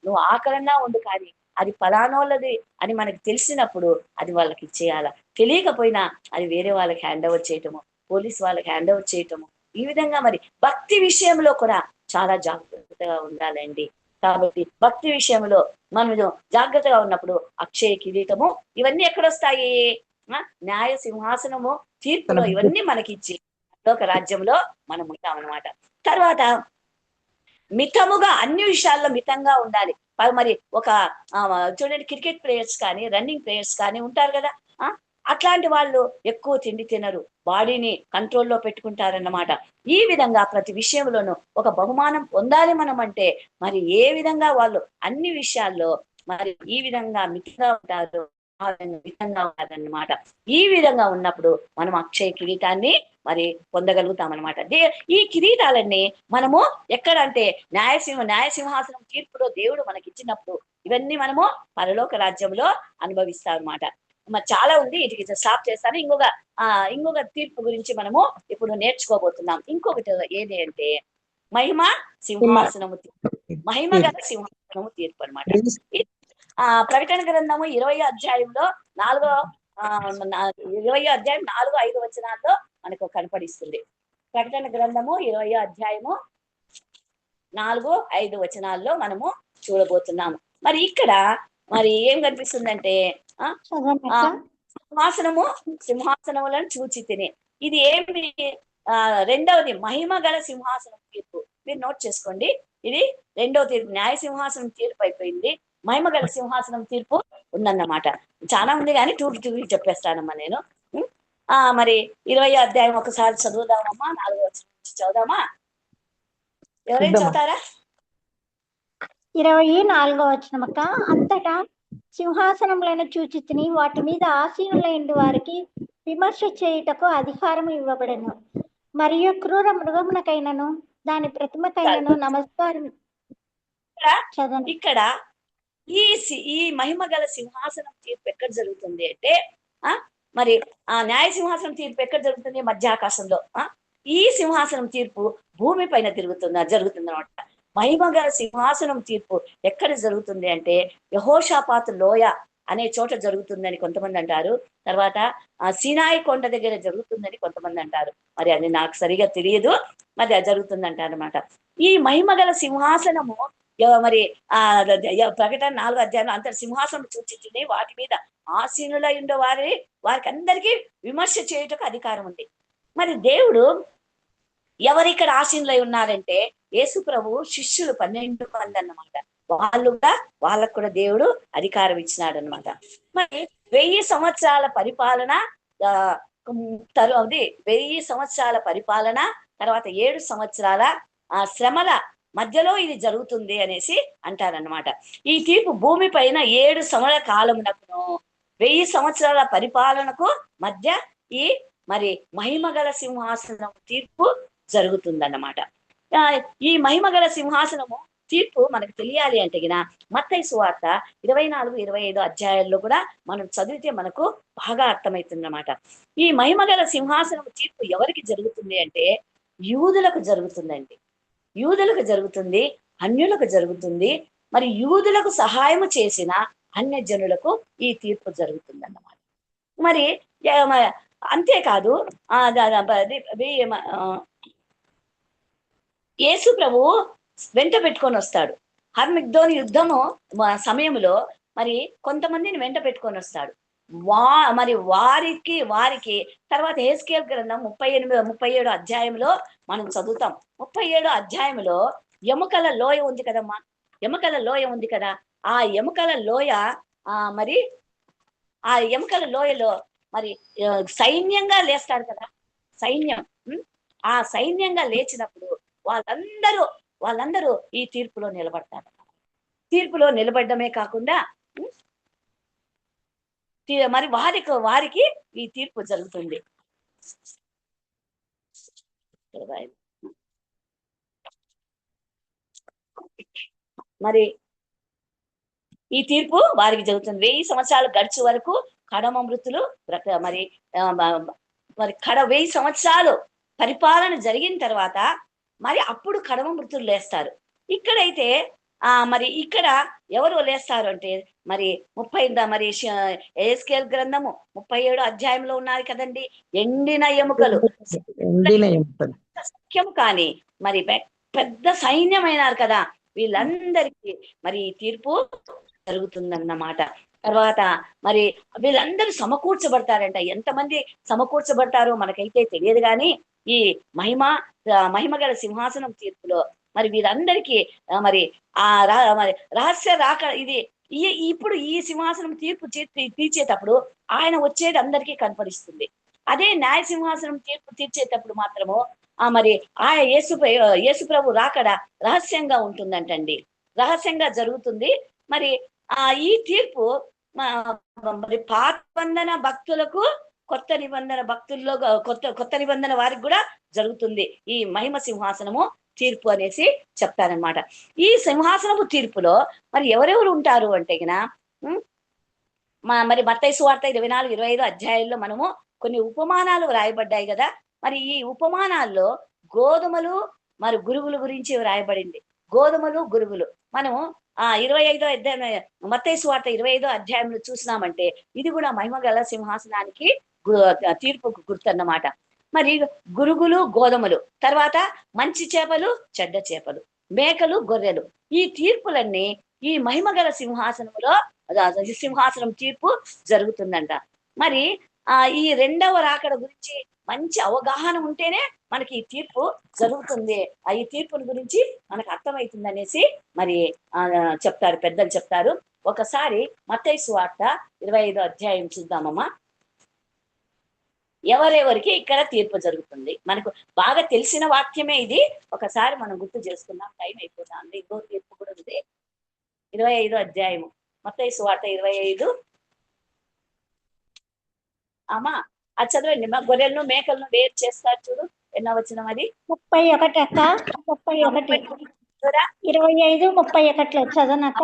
నువ్వు ఆకలన్నా ఉండు, కానీ అది ఫలానోళ్ళది అని మనకి తెలిసినప్పుడు అది వాళ్ళకి ఇచ్చేయాల. తెలియకపోయినా అది వేరే వాళ్ళకి హ్యాండ్ ఓవర్ చేయటము, పోలీస్ వాళ్ళకి హ్యాండ్ ఓవర్ చేయటము. ఈ విధంగా మరి భక్తి విషయంలో కూడా చాలా జాగ్రత్తగా ఉండాలండి. కాబట్టి భక్తి విషయంలో మనం జాగ్రత్తగా ఉన్నప్పుడు అక్షయ కిరీటము ఇవన్నీ ఎక్కడొస్తాయి? న్యాయ సింహాసనము, తీర్పులో ఇవన్నీ మనకిచ్చి లోక రాజ్యంలో మనం ఉంటామన్నమాట. తర్వాత మితముగా అన్ని విషయాల్లో మితంగా ఉండాలి. మరి ఒక చూడండి, క్రికెట్ ప్లేయర్స్ కానీ రన్నింగ్ ప్లేయర్స్ కానీ ఉంటారు కదా, అట్లాంటి వాళ్ళు ఎక్కువ తిండి తినరు, బాడీని కంట్రోల్లో పెట్టుకుంటారన్నమాట. ఈ విధంగా ప్రతి విషయంలోనూ ఒక బహుమానం పొందాలి మనం అంటే మరి ఏ విధంగా వాళ్ళు అన్ని విషయాల్లో మరి ఈ విధంగా మితంగా ఉంటారు, ఆ విధంగా మితంగా ఉంటారన్నమాట. ఈ విధంగా ఉన్నప్పుడు మనం అక్షయ కిరీటాన్ని మరి పొందగలుగుతామన్నమాట. ఈ కిరీటాలన్నీ మనము ఎక్కడంటే న్యాయ సింహాసనం తీర్పులో దేవుడు మనకి ఇచ్చినప్పుడు ఇవన్నీ మనము పరలోక రాజ్యంలో అనుభవిస్తాం అన్నమాట. మరి చాలా ఉంది, వీటికి స్టాప్ చేస్తాను. ఇంకొక తీర్పు గురించి మనము ఇప్పుడు నేర్చుకోబోతున్నాం. ఇంకొకటి ఏది అంటే మహిమ సింహాసనము తీర్పు, మహిమ గల సింహాసనము తీర్పు అనమాట. ప్రకటన గ్రంథము 20వ అధ్యాయంలో 20వ అధ్యాయం 4-5 వచనాల్లో మనకు కనపడిస్తుంది. ప్రకటన గ్రంథము 20వ అధ్యాయము 4-5 వచనాల్లో మనము చూడబోతున్నాము. మరి ఇక్కడ మరి ఏం కనిపిస్తుందంటే సింహాసనములను చూచి తిని, ఇది ఏమి రెండవది మహిమ గల సింహాసనం తీర్పు. మీరు నోట్ చేసుకోండి, ఇది రెండవ తీర్పు. న్యాయ సింహాసనం తీర్పు అయిపోయింది, మహిమ గల సింహాసనం తీర్పు ఉందన్నమాట. చాలా ఉంది కానీ టూ చెప్పేస్తానమ్మా నేను. మరి 20వ అధ్యాయం ఒకసారి చదువుదామమ్మా, 4వ వచనం నుంచి చదువుదామా? ఎవరైనా చదువుతారా? 24వ వచనం అక్క. అంతటా సింహాసనములను చూచి తిని వాటి మీద ఆసీనులైన వారికి విమర్శ చేయుటకు అధికారం ఇవ్వబడను, మరియు క్రూర మృగమునకైనను దాని ప్రతిమకైనను నమస్కారం. ఇక్కడ ఈ మహిమ గల సింహాసనం తీర్పు ఎక్కడ జరుగుతుంది అంటే మరి ఆ న్యాయ సింహాసనం తీర్పు ఎక్కడ జరుగుతుంది? మధ్యాకాశంలో. ఈ సింహాసనం తీర్పు భూమి పైన జరుగుతుంది అనమాట. మహిమ గల సింహాసనం తీర్పు ఎక్కడ జరుగుతుంది అంటే యెహోషాపాతు లోయ అనే చోట జరుగుతుందని కొంతమంది అంటారు. తర్వాత సీనాయి కొండ దగ్గర జరుగుతుందని కొంతమంది అంటారు. మరి అది నాకు సరిగా తెలియదు, మరి అది జరుగుతుంది అంటారు అనమాట. ఈ మహిమ గల సింహాసనము మరి ప్రకటన 4వ అధ్యాయంలో అంత సింహాసనం చూచి వాటి మీద ఆసీనులై ఉండే వారికి అందరికీ విమర్శ చేయుటకు అధికారం ఉంది. మరి దేవుడు ఎవరిక్కడ ఆసీనులై ఉన్నారంటే యేసు ప్రభు శిష్యులు 12 మంది అన్నమాట. వాళ్ళకు కూడా దేవుడు అధికారం ఇచ్చినాడు అనమాట. మరి 1000 సంవత్సరాల పరిపాలన, 1000 సంవత్సరాల పరిపాలన తర్వాత 7 సంవత్సరాల శ్రమల మధ్యలో ఇది జరుగుతుంది అనేసి అంటారనమాట. ఈ తీర్పు భూమి పైన 7 సంవత్సరాల కాలమునకును 1000 సంవత్సరాల పరిపాలనకు మధ్య ఈ మరి మహిమగల సింహాసనం తీర్పు జరుగుతుందన్నమాట. ఈ మహిమగల సింహాసనము తీర్పు మనకు తెలియాలి అంటే మత్తయి సువార్త 24-25 అధ్యాయాల్లో కూడా మనం చదివితే మనకు బాగా అర్థమవుతుందన్నమాట. ఈ మహిమగల సింహాసనం తీర్పు ఎవరికి జరుగుతుంది అంటే యూదులకు జరుగుతుందండి. యూదులకు జరుగుతుంది, అన్యులకు జరుగుతుంది. మరి యూదులకు సహాయము చేసిన అన్య జనులకు ఈ తీర్పు జరుగుతుంది అన్నమాట. మరి అంతేకాదు యేసు ప్రభు వెంట పెట్టుకొని వస్తాడు. హర్మిగ్దోని యుద్ధము సమయంలో మరి కొంతమందిని వెంట పెట్టుకొని వస్తాడు. మరి వారికి తర్వాత హెస్కేల్ గ్రంథం 37 అధ్యాయంలో మనం చదువుతాం. 37 అధ్యాయంలో ఎముకల లోయ ఉంది కదమ్మా, ఎముకల లోయ ఉంది కదా. ఆ ఎముకల లోయ మరి ఆ ఎముకల లోయలో మరి సైన్యంగా లేస్తాడు కదా, సైన్యం. ఆ సైన్యంగా లేచినప్పుడు వాళ్ళందరూ ఈ తీర్పులో నిలబడతారు. తీర్పులో నిలబడమే కాకుండా మరి వారికి ఈ తీర్పు జరుగుతుంది. మరి ఈ తీర్పు వారికి జరుగుతుంది. 1000 సంవత్సరాలు గడిచే వరకు కడమ మృతులు మరి 1000 సంవత్సరాలు పరిపాలన జరిగిన తర్వాత మరి అప్పుడు కడమ మృతులు లేస్తారు. ఇక్కడైతే మరి ఇక్కడ ఎవరు లేస్తారు అంటే మరి 30 మరి హెస్కేల్ గ్రంథము 37 అధ్యాయంలో ఉన్నారు కదండి. ఎండిన ఎముకలు సఖ్యం కానీ మరి పెద్ద సైన్యం అయినారు కదా. వీళ్ళందరికీ మరి ఈ తీర్పు జరుగుతుందన్నమాట. తర్వాత మరి వీళ్ళందరూ సమకూర్చబడతారంట. ఎంతమంది సమకూర్చబడతారో మనకైతే తెలియదు కానీ ఈ మహిమ గల సింహాసనం తీర్పులో మరి వీరందరికీ మరి మరి రహస్య రాక ఇది ఇప్పుడు ఈ సింహాసనం తీర్పు తీర్చేటప్పుడు ఆయన వచ్చేది అందరికీ కనపడిస్తుంది. అదే న్యాయ సింహాసనం తీర్పు తీర్చేటప్పుడు మాత్రము మరి యేసు ప్రభు రాకడ రహస్యంగా ఉంటుందంటండి. రహస్యంగా జరుగుతుంది. మరి ఈ తీర్పు మరి పాత నిబంధన భక్తులకు కొత్త నిబంధన భక్తుల్లో కొత్త నిబంధన వారికి కూడా జరుగుతుంది ఈ మహిమ సింహాసనము తీర్పు అనేసి చెప్తారనమాట. ఈ సింహాసనము తీర్పులో మరి ఎవరెవరు ఉంటారు అంటే మరి మత్తయి సువార్త 24-25 అధ్యాయంలో మనము కొన్ని ఉపమానాలు వ్రాయబడ్డాయి కదా. మరి ఈ ఉపమానాల్లో గోధుమలు మరి గురుగుల గురించి వ్రాయబడింది. గోధుమలు గురుగులు మనము 25వ అధ్యాయం మత్తయి సువార్త 25వ అధ్యాయంలో చూసినామంటే ఇది కూడా మహిమ గల సింహాసనానికి తీర్పుకు గుర్తు అన్నమాట. మరి గురుగులు గోధుమలు, తర్వాత మంచి చేపలు చెడ్డ చేపలు, మేకలు గొర్రెలు, ఈ తీర్పులన్నీ ఈ మహిమ గల సింహాసనం తీర్పు జరుగుతుందంట. మరి ఈ రెండవ రాకడ గురించి మంచి అవగాహన ఉంటేనే మనకి ఈ తీర్పు జరుగుతుంది. ఈ తీర్పుల గురించి మనకు అర్థమవుతుంది అనేసి మరి చెప్తారు, పెద్దలు చెప్తారు. ఒకసారి మత్తయి సువార్త 25వ అధ్యాయం చూద్దామమ్మా. ఎవరెవరికి ఇక్కడ తీర్పు జరుగుతుంది మనకు బాగా తెలిసిన వాక్యమే ఇది. ఒకసారి మనం గుర్తు చేసుకుందాం, టైం అయిపోతుంది. ఇంకో తీర్పు కూడా ఉంది. 25వ అధ్యాయము మత్తయి సువార్త 25. అమ్మా అది చదవండి. మా గొర్రెలను మేకలను వేరు చేస్తారు చూడు, ఎన్నో వచనం అది 31 అక్క. 31 25 31 చదవనక్క.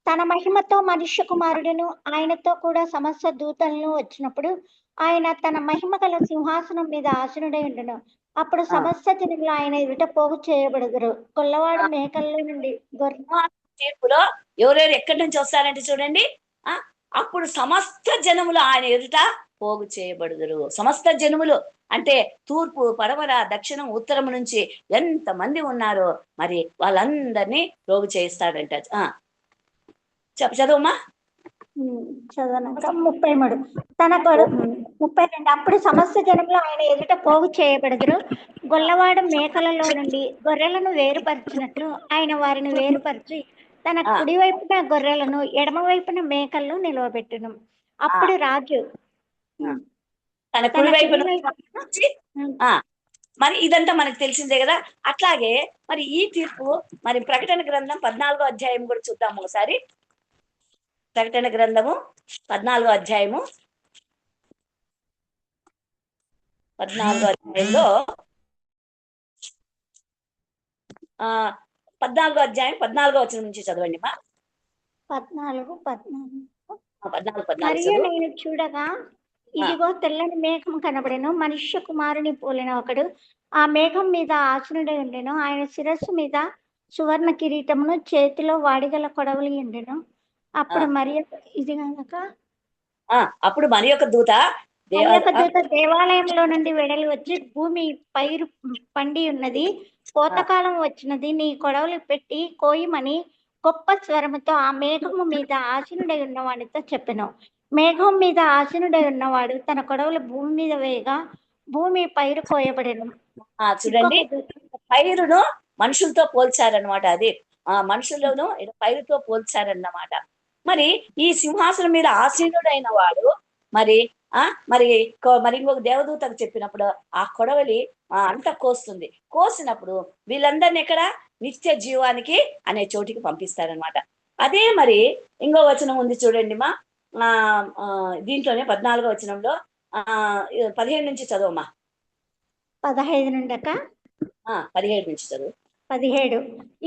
తన మహిమతో మనుష్య కుమారుడును ఆయనతో కూడా సమస్త దూతలను వచ్చినప్పుడు ఆయన తన మహిమ గల సింహాసనం మీద ఆసనుడై ఉండును. అప్పుడు సమస్త జనులు ఆయన ఎదుట పోగు చేయబడదురు. కొల్లవాడు మేకల్లో నుండి తీర్పులో ఎవరెవరు ఎక్కడి నుంచి వస్తారంటే చూడండి, అప్పుడు సమస్త జనములు ఆయన ఎదుట పోగు చేయబడుదురు. సమస్త జనములు అంటే తూర్పు పడమర దక్షిణం ఉత్తరం నుంచి ఎంత మంది ఉన్నారో మరి వాళ్ళందరినీ పోగు చేస్తాడంట. చదవమ్మా. చదవనాక 33 తన 32 అప్పుడు సమస్త జనంలో ఆయన ఎదుట పోగు చేయబడదురు. గొల్లవాడు మేకలలో నుండి గొర్రెలను వేరుపరిచినట్లు ఆయన వారిని వేరుపరిచి తన కుడి వైపున గొర్రెలను ఎడమ వైపున మేకలను నిలవబెట్టును. అప్పుడు రాజు తన కుడి వైపున మరి ఇదంతా మనకు తెలిసిందే కదా. అట్లాగే మరి ఈ తీర్పు మరి ప్రకటన గ్రంథం 14వ అధ్యాయం కూడా చూద్దాము ఒకసారి. ప్రకటన గ్రంథము 14వ అధ్యాయము 14వ అధ్యాయంలో 14వ అధ్యాయం 14వ వచనం నుంచి చదవండి మా. 14 మరియు నేను చూడగా ఇదిగో తెల్లని మేఘం కనబడెను. మనుష్య కుమారుని పోలిన ఒకడు ఆ మేఘం మీద ఆసనుడై ఉండెను. ఆయన శిరస్సు మీద సువర్ణ కిరీటమును, చేతిలో వాడిగల కొడవలి ఉండెను. అప్పుడు అప్పుడు మరి ఒక దూత దేవాలయంలో నుండి వెడలి వచ్చి, భూమి పైరు పండి ఉన్నది, కోతకాలం వచ్చినది, నీ కొడవలి పెట్టి కోయమని గొప్ప స్వరముతో ఆ మేఘము మీద ఆసీనుడై ఉన్నవాడితో చెప్పెను. మేఘం మీద ఆసీనుడై ఉన్నవాడు తన కొడవలి భూమి మీద వేయగా భూమి పైరు కోయబడెను. చూడండి, పైరును మనుషులతో పోల్చారనమాట. అది మనుషులను పైరుతో పోల్చారన్నమాట. మరి ఈ సింహాసనం మీద ఆసీనుడైన వాడు మరి మరి ఇంకొక దేవదూతకు చెప్పినప్పుడు ఆ కొడవలి అంతా కోస్తుంది. కోసినప్పుడు వీళ్ళందరినీ ఎక్కడ నిత్య జీవానికి అనే చోటికి పంపిస్తారనమాట. అదే మరి ఇంకో వచనం ఉంది చూడండి మా. దీంట్లోనే 14వ వచనంలో 15 నుంచి చదవమ్మా. 15 నుండి 17 నుంచి చదువు. 17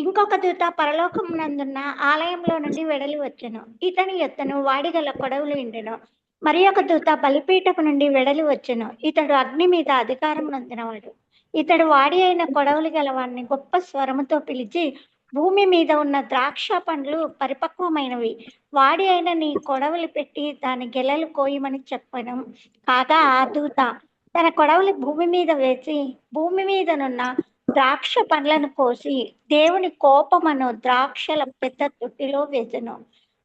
ఇంకొక దూత పరలోకమునందున్న ఆలయంలో నుండి వెడలి వచ్చెను. ఇతని ఎత్తను వాడిగల కొడవలు ఉండెను. మరి ఒక దూత బలిపీఠపు నుండి వెడలి వచ్చెను. ఇతడు అగ్ని మీద అధికారం నందినవాడు. ఇతడు వాడి అయిన కొడవలి గలవాడిని గొప్ప స్వరముతో పిలిచి, భూమి మీద ఉన్న ద్రాక్ష పండ్లు పరిపక్వమైనవి, వాడి అయిన నీ కొడవలి పెట్టి దాని గెలలు కోయమని చెప్పను. కాగా ఆ దూత తన కొడవలి భూమి మీద వేసి భూమి మీదనున్న ద్రాక్ష పండ్లను కోసి దేవుని కోపమను ద్రాక్షల పెద్ద తొట్టిలో వేసెను.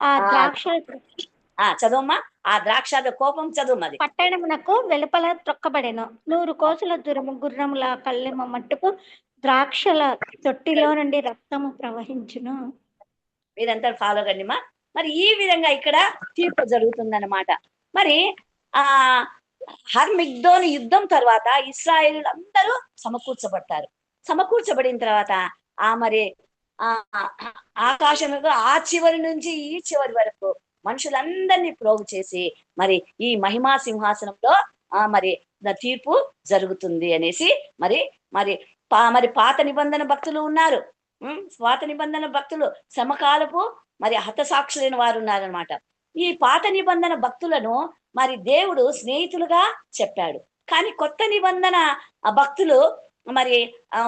ఆ ఆ ద్రాక్షల చదువమ్మా, ఆ ద్రాక్ష కోపం చదువు మరి. పట్టణమునకు వెలుపల త్రొక్కబడెను. 100 కోసుల దూరము గుర్రముల కళ్ళెమ మట్టుకు ద్రాక్షల తొట్టిలో నుండి రక్తము ప్రవహించును. మీరంతా ఫాలో కండిమా. మరి ఈ విధంగా ఇక్కడ తీర్పు జరుగుతుందన్నమాట. మరి ఆ హర్మిగ్దోని యుద్ధం తర్వాత ఇశ్రాయేలీయులు అందరూ సమకూర్చబడతారు. సమకూర్చబడిన తర్వాత మరి ఆ ఆకాశంలో ఆ చివరి నుంచి ఈ చివరి వరకు మనుషులందరినీ ప్రోగు చేసి మరి ఈ మహిమా సింహాసనంలో మరి తీర్పు జరుగుతుంది అనేసి మరి మరి మరి పాత నిబంధన భక్తులు ఉన్నారు. పాత నిబంధన భక్తులు సమకాలపు మరి హతసాక్షులైన వారు ఉన్నారనమాట. ఈ పాత నిబంధన భక్తులను మరి దేవుడు స్నేహితులుగా చెప్పాడు. కానీ కొత్త నిబంధన భక్తులు మరి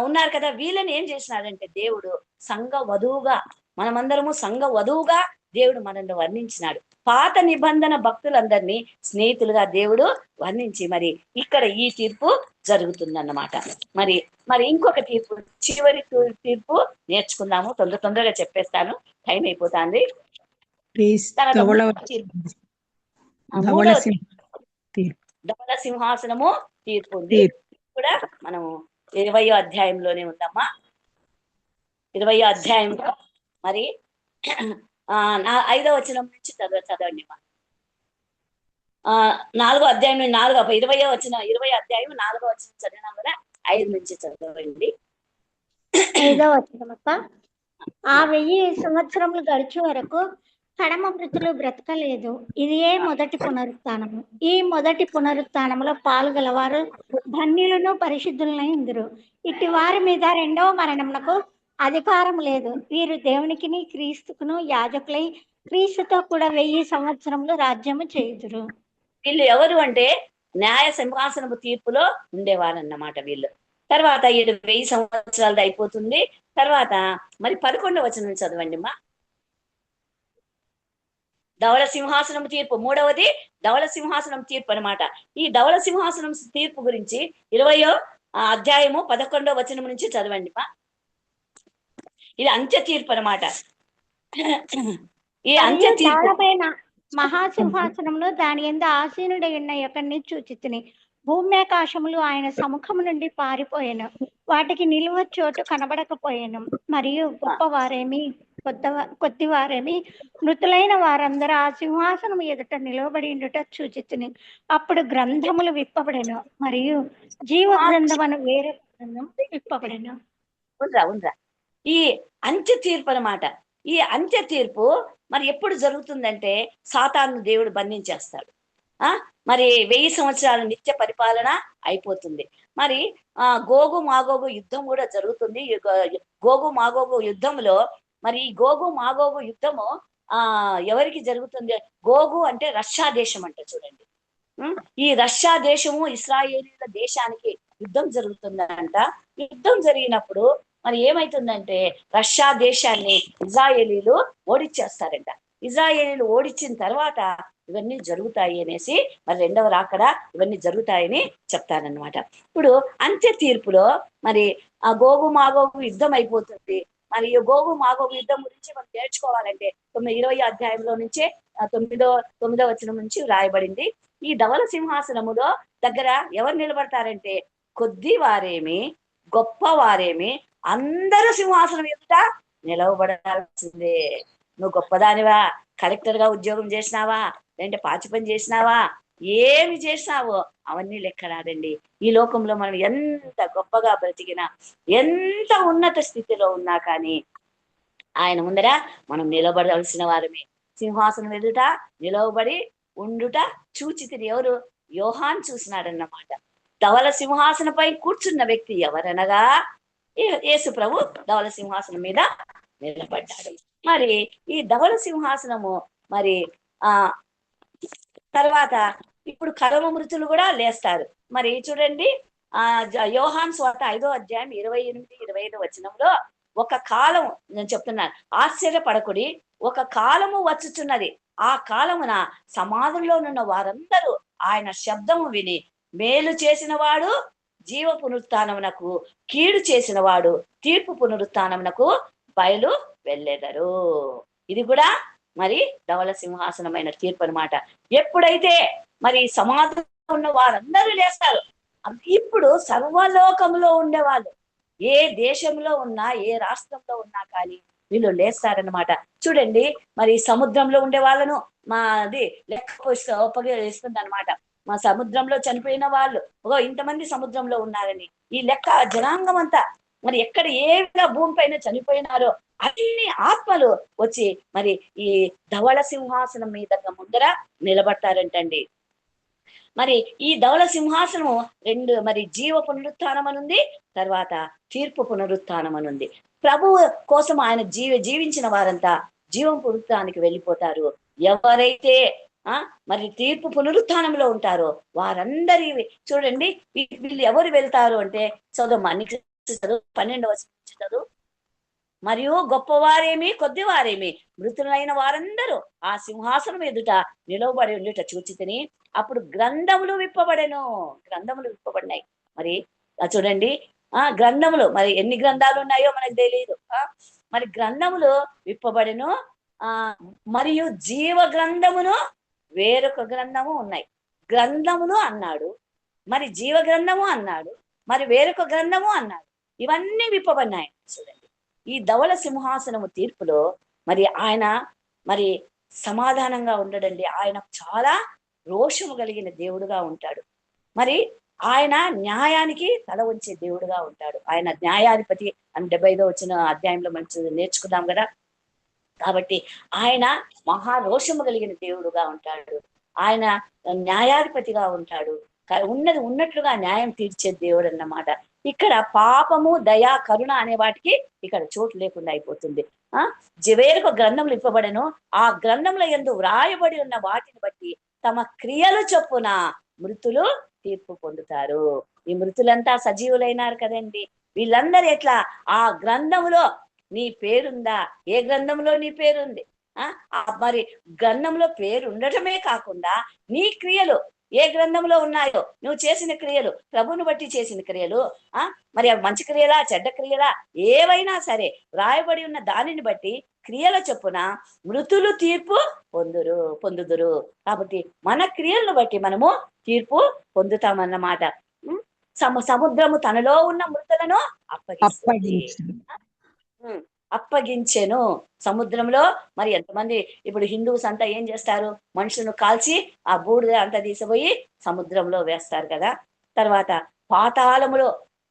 ఉన్నారు కదా, వీళ్ళని ఏం చేసినాడంటే దేవుడు సంఘ వధువుగా, మనమందరము సంఘ వధువుగా దేవుడు మనల్ని వర్ణించినాడు. పాత నిబంధన భక్తులందరినీ స్నేహితులుగా దేవుడు వర్ణించి మరి ఇక్కడ ఈ తీర్పు జరుగుతుందన్నమాట. మరి మరి ఇంకొక తీర్పు, చివరి తీర్పు నేర్చుకుందాము. తొందరగా చెప్పేస్తాను, టైం అయిపోతుంది. ధవళ సింహాసనము తీర్పు ఉంది కూడా. మనము 20వ అధ్యాయంలోనే ఉందమ్మా. 20వ అధ్యాయంలో మరి 5వ వచనం నుంచి చదవండి అమ్మా. 4వ అధ్యాయం 20వ వచనం 20వ అధ్యాయం 4వ వచనం చదివినాం కదా, 5 నుంచి చదవండి. 5వ వచనం అక్క. ఆ 1000 సంవత్సరములు గడిచే వరకు కడమ మృతులు బ్రతకలేదు. ఇదే మొదటి పునరుత్థానము. ఈ మొదటి పునరుత్థానములో పాల్గొలవారు ధన్యులను పరిశుద్ధులనై ఉందురు. ఇటు వారి మీద రెండవ మరణమునకు అధికారం లేదు. వీరు దేవునికిని క్రీస్తుకును యాజకులై క్రీస్తుతో కూడా 1000 సంవత్సరములు రాజ్యము చేయుదురు. వీళ్ళు ఎవరు అంటే న్యాయ సింహాసనపు తీర్పులో ఉండేవారన్నమాట వీళ్ళు. తర్వాత 1000 సంవత్సరాలది అయిపోతుంది. తర్వాత మరి 11వ వచనం చదవండి అమ్మా. ధవళ సింహాసనం తీర్పు, 3వది ధవళ సింహాసనం తీర్పు అనమాట. ఈ ధవళ సింహాసనం తీర్పు గురించి 20వ అధ్యాయము 11వ వచనం నుంచి చదవండి మా. ఇది అంత్య తీర్పు అనమాట. ఈ అంత్య తీర్పు మహాసింహాసనమును దాని యందు ఆసీనుడై ఉన్న యొక్కడిని చూచితిని. భూమి ఆకాశములు ఆయన సముఖము నుండి పారిపోయాను, వాటికి నిలువ చోటు కనబడకపోయాను. మరియు గొప్పవారేమి కొద్దివారేమి మృతులైన వారందరూ ఆ సింహాసనం ఎదుట నిలవబడి ఉండుట చూచితిని. అప్పుడు గ్రంథములు విప్పబడెను, మరియు జీవ గ్రంథమును వేరే గ్రంథం విప్పబడెను. ఉండ్రా ఈ అంత్య తీర్పు అనమాట. ఈ అంత్య తీర్పు మరి ఎప్పుడు జరుగుతుందంటే సాతాను దేవుడు బంధించేస్తాడు. మరి 1000 సంవత్సరాల నిత్య పరిపాలన అయిపోతుంది. మరి గోగు మాగోగు యుద్ధం కూడా జరుగుతుంది. గోగు మాగోగు యుద్ధంలో మరి ఈ గోగు మాగోగు యుద్ధము ఎవరికి జరుగుతుంది? గోగు అంటే రష్యా దేశం అంట. చూడండి, ఈ రష్యా దేశము ఇశ్రాయేలీల దేశానికి యుద్ధం జరుగుతుందంట. యుద్ధం జరిగినప్పుడు మరి ఏమైతుందంటే రష్యా దేశాన్ని ఇజ్రాయేలీలు ఓడిచ్చేస్తారంట. ఇజ్రాయేలీలు ఓడించిన తర్వాత ఇవన్నీ జరుగుతాయి అనేసి మరి రెండవ రాకడ ఇవన్నీ జరుగుతాయని చెప్తారనమాట. ఇప్పుడు అంత్య తీర్పులో మరి ఆ గోగు మాగోగు యుద్ధం అయిపోతుంది. మరి గోగు మాగోగు యుద్ధం గురించి మనం నేర్చుకోవాలంటే 20వ అధ్యాయంలో నుంచే 9వ వచనం నుంచి రాయబడింది. ఈ ధవళ సింహాసనములో దగ్గర ఎవరు నిలబడతారంటే కొద్ది వారేమి గొప్ప వారేమి అందరూ సింహాసనం ఎదుట నిలవబడాల్సిందే. నువ్వు గొప్పదానివా, కలెక్టర్ గా ఉద్యోగం చేసినావా, లేదంటే పాచి పని చేసినావా, ఏమి చేసినావో అవన్నీ లెక్క రాదండి. ఈ లోకంలో మనం ఎంత గొప్పగా బ్రతికినా, ఎంత ఉన్నత స్థితిలో ఉన్నా కానీ ఆయన ముందర మనం నిలబడాల్సిన వారమే. సింహాసనం ఎదుట నిలవబడి ఉండుట చూచితిని. ఎవరు? యోహాన్ చూసినాడన్నమాట. ధవళ సింహాసనపై కూర్చున్న వ్యక్తి ఎవరనగా యేసు ప్రభు ధవళ సింహాసనం మీద నిలబడ్డాడు. మరి ఈ ధవళ సింహాసనము మరి తర్వాత ఇప్పుడు కడమ మృతులు కూడా లేస్తారు. మరి చూడండి, యోహాన్ స్వార్త 5వ అధ్యాయం 28-25 వచనంలో ఒక కాలం, నేను చెప్తున్నాను, ఆశ్చర్యపడకుడి, ఒక కాలము వచ్చుచున్నది, ఆ కాలమున సమాధుల్లో ఉన్న వారందరూ ఆయన శబ్దము విని మేలు చేసిన వాడు జీవ పునరుత్థానమునకు, కీడు చేసిన వాడు తీర్పు పునరుత్థానమునకు బయలు వెళ్ళెదరు. ఇది కూడా మరి ధవల సింహాసనమైన తీర్పు అన్నమాట. ఎప్పుడైతే మరి సమాధిలో ఉన్న వారందరూ లేస్తారు, ఇప్పుడు సర్వలోకంలో ఉండేవాళ్ళు ఏ దేశంలో ఉన్నా ఏ రాష్ట్రంలో ఉన్నా కానీ వీళ్ళు లేస్తారనమాట. చూడండి, మరి సముద్రంలో ఉండే వాళ్ళను అది లెక్క ఒప్పగిస్తుంది అనమాట. మా సముద్రంలో చనిపోయిన వాళ్ళు ఇంతమంది సముద్రంలో ఉన్నారని ఈ లెక్క జనాంగం అంతా మరి ఎక్కడ ఏ భూమి పైన చనిపోయినారో అన్ని ఆత్మలు వచ్చి మరి ఈ ధవళ సింహాసనం మీద ముందర నిలబడతారంటండి. మరి ఈ ధవళ సింహాసనము రెండు మరి జీవ పునరుత్థానం అనుంది, తర్వాత తీర్పు పునరుత్థానం అనుంది. ప్రభువు కోసం ఆయన జీవించిన వారంతా జీవం పునరుత్థానానికి వెళ్ళిపోతారు. ఎవరైతే మరి తీర్పు పునరుత్థానంలో ఉంటారో వారందరి చూడండి, వీళ్ళు ఎవరు వెళ్తారు అంటే చదువు 12వ చదువు, మరియు గొప్పవారేమి కొద్దివారేమి మృతులైన వారందరూ ఆ సింహాసనం ఎదుట నిలవబడి ఉండుట చూచితిని. అప్పుడు గ్రంథములు విప్పబడినాయి. మరి చూడండి, గ్రంథములు మరి ఎన్ని గ్రంథాలు ఉన్నాయో మనకు తెలియదు. మరి గ్రంథములు విప్పబడెను, మరియు జీవ గ్రంథమును వేరొక గ్రంథము ఉన్నాయి. గ్రంథములు అన్నాడు, మరి జీవ గ్రంథము అన్నాడు, మరి వేరొక గ్రంథము అన్నాడు. ఇవన్నీ విప్పబడినాయి. చూడండి, ఈ ధవళ సింహాసనము తీర్పులో మరి ఆయన మరి సమాధానంగా ఉండడండి. ఆయన చాలా రోషము కలిగిన దేవుడుగా ఉంటాడు. మరి ఆయన న్యాయానికి తల వంచే దేవుడుగా ఉంటాడు. ఆయన న్యాయాధిపతి అని 75వ అధ్యాయంలో మనం నేర్చుకున్నాం కదా. కాబట్టి ఆయన మహారోషము కలిగిన దేవుడుగా ఉంటాడు. ఆయన న్యాయాధిపతిగా ఉంటాడు. ఉన్నది ఉన్నట్లుగా న్యాయం తీర్చే దేవుడు అన్నమాట. ఇక్కడ పాపము, దయ, కరుణ అనే వాటికి ఇక్కడ చోటు లేకుండా అయిపోతుంది. వేరొక గ్రంథములు ఇవ్వబడను, ఆ గ్రంథముల యందు వ్రాయబడి ఉన్న వాటిని బట్టి తమ క్రియలు చొప్పున మృతులు తీర్పు పొందుతారు. ఈ మృతులంతా సజీవులైనారు కదండి. వీళ్ళందరూ ఎట్లా ఆ గ్రంథములో నీ పేరుందా? ఏ గ్రంథంలో నీ పేరుంది? మరి గ్రంథంలో పేరు ఉండటమే కాకుండా నీ క్రియలు ఏ గ్రంథంలో ఉన్నాయో, నువ్వు చేసిన క్రియలు, ప్రభువును బట్టి చేసిన క్రియలు, మరి అవి మంచి క్రియలా చెడ్డ క్రియలా ఏవైనా సరే వ్రాయబడి ఉన్న దానిని బట్టి క్రియల చొప్పున మృతులు తీర్పు పొందుదురు. కాబట్టి మన క్రియలను బట్టి మనము తీర్పు పొందుతామన్నమాట. సముద్రము తనలో ఉన్న మృతులను అప్పగించెను. సముద్రంలో మరి ఎంతమంది ఇప్పుడు హిందూస్ అంతా ఏం చేస్తారు? మనుషులను కాల్చి ఆ బూడిద అంతా తీసిపోయి సముద్రంలో వేస్తారు కదా. తర్వాత పాతాళములో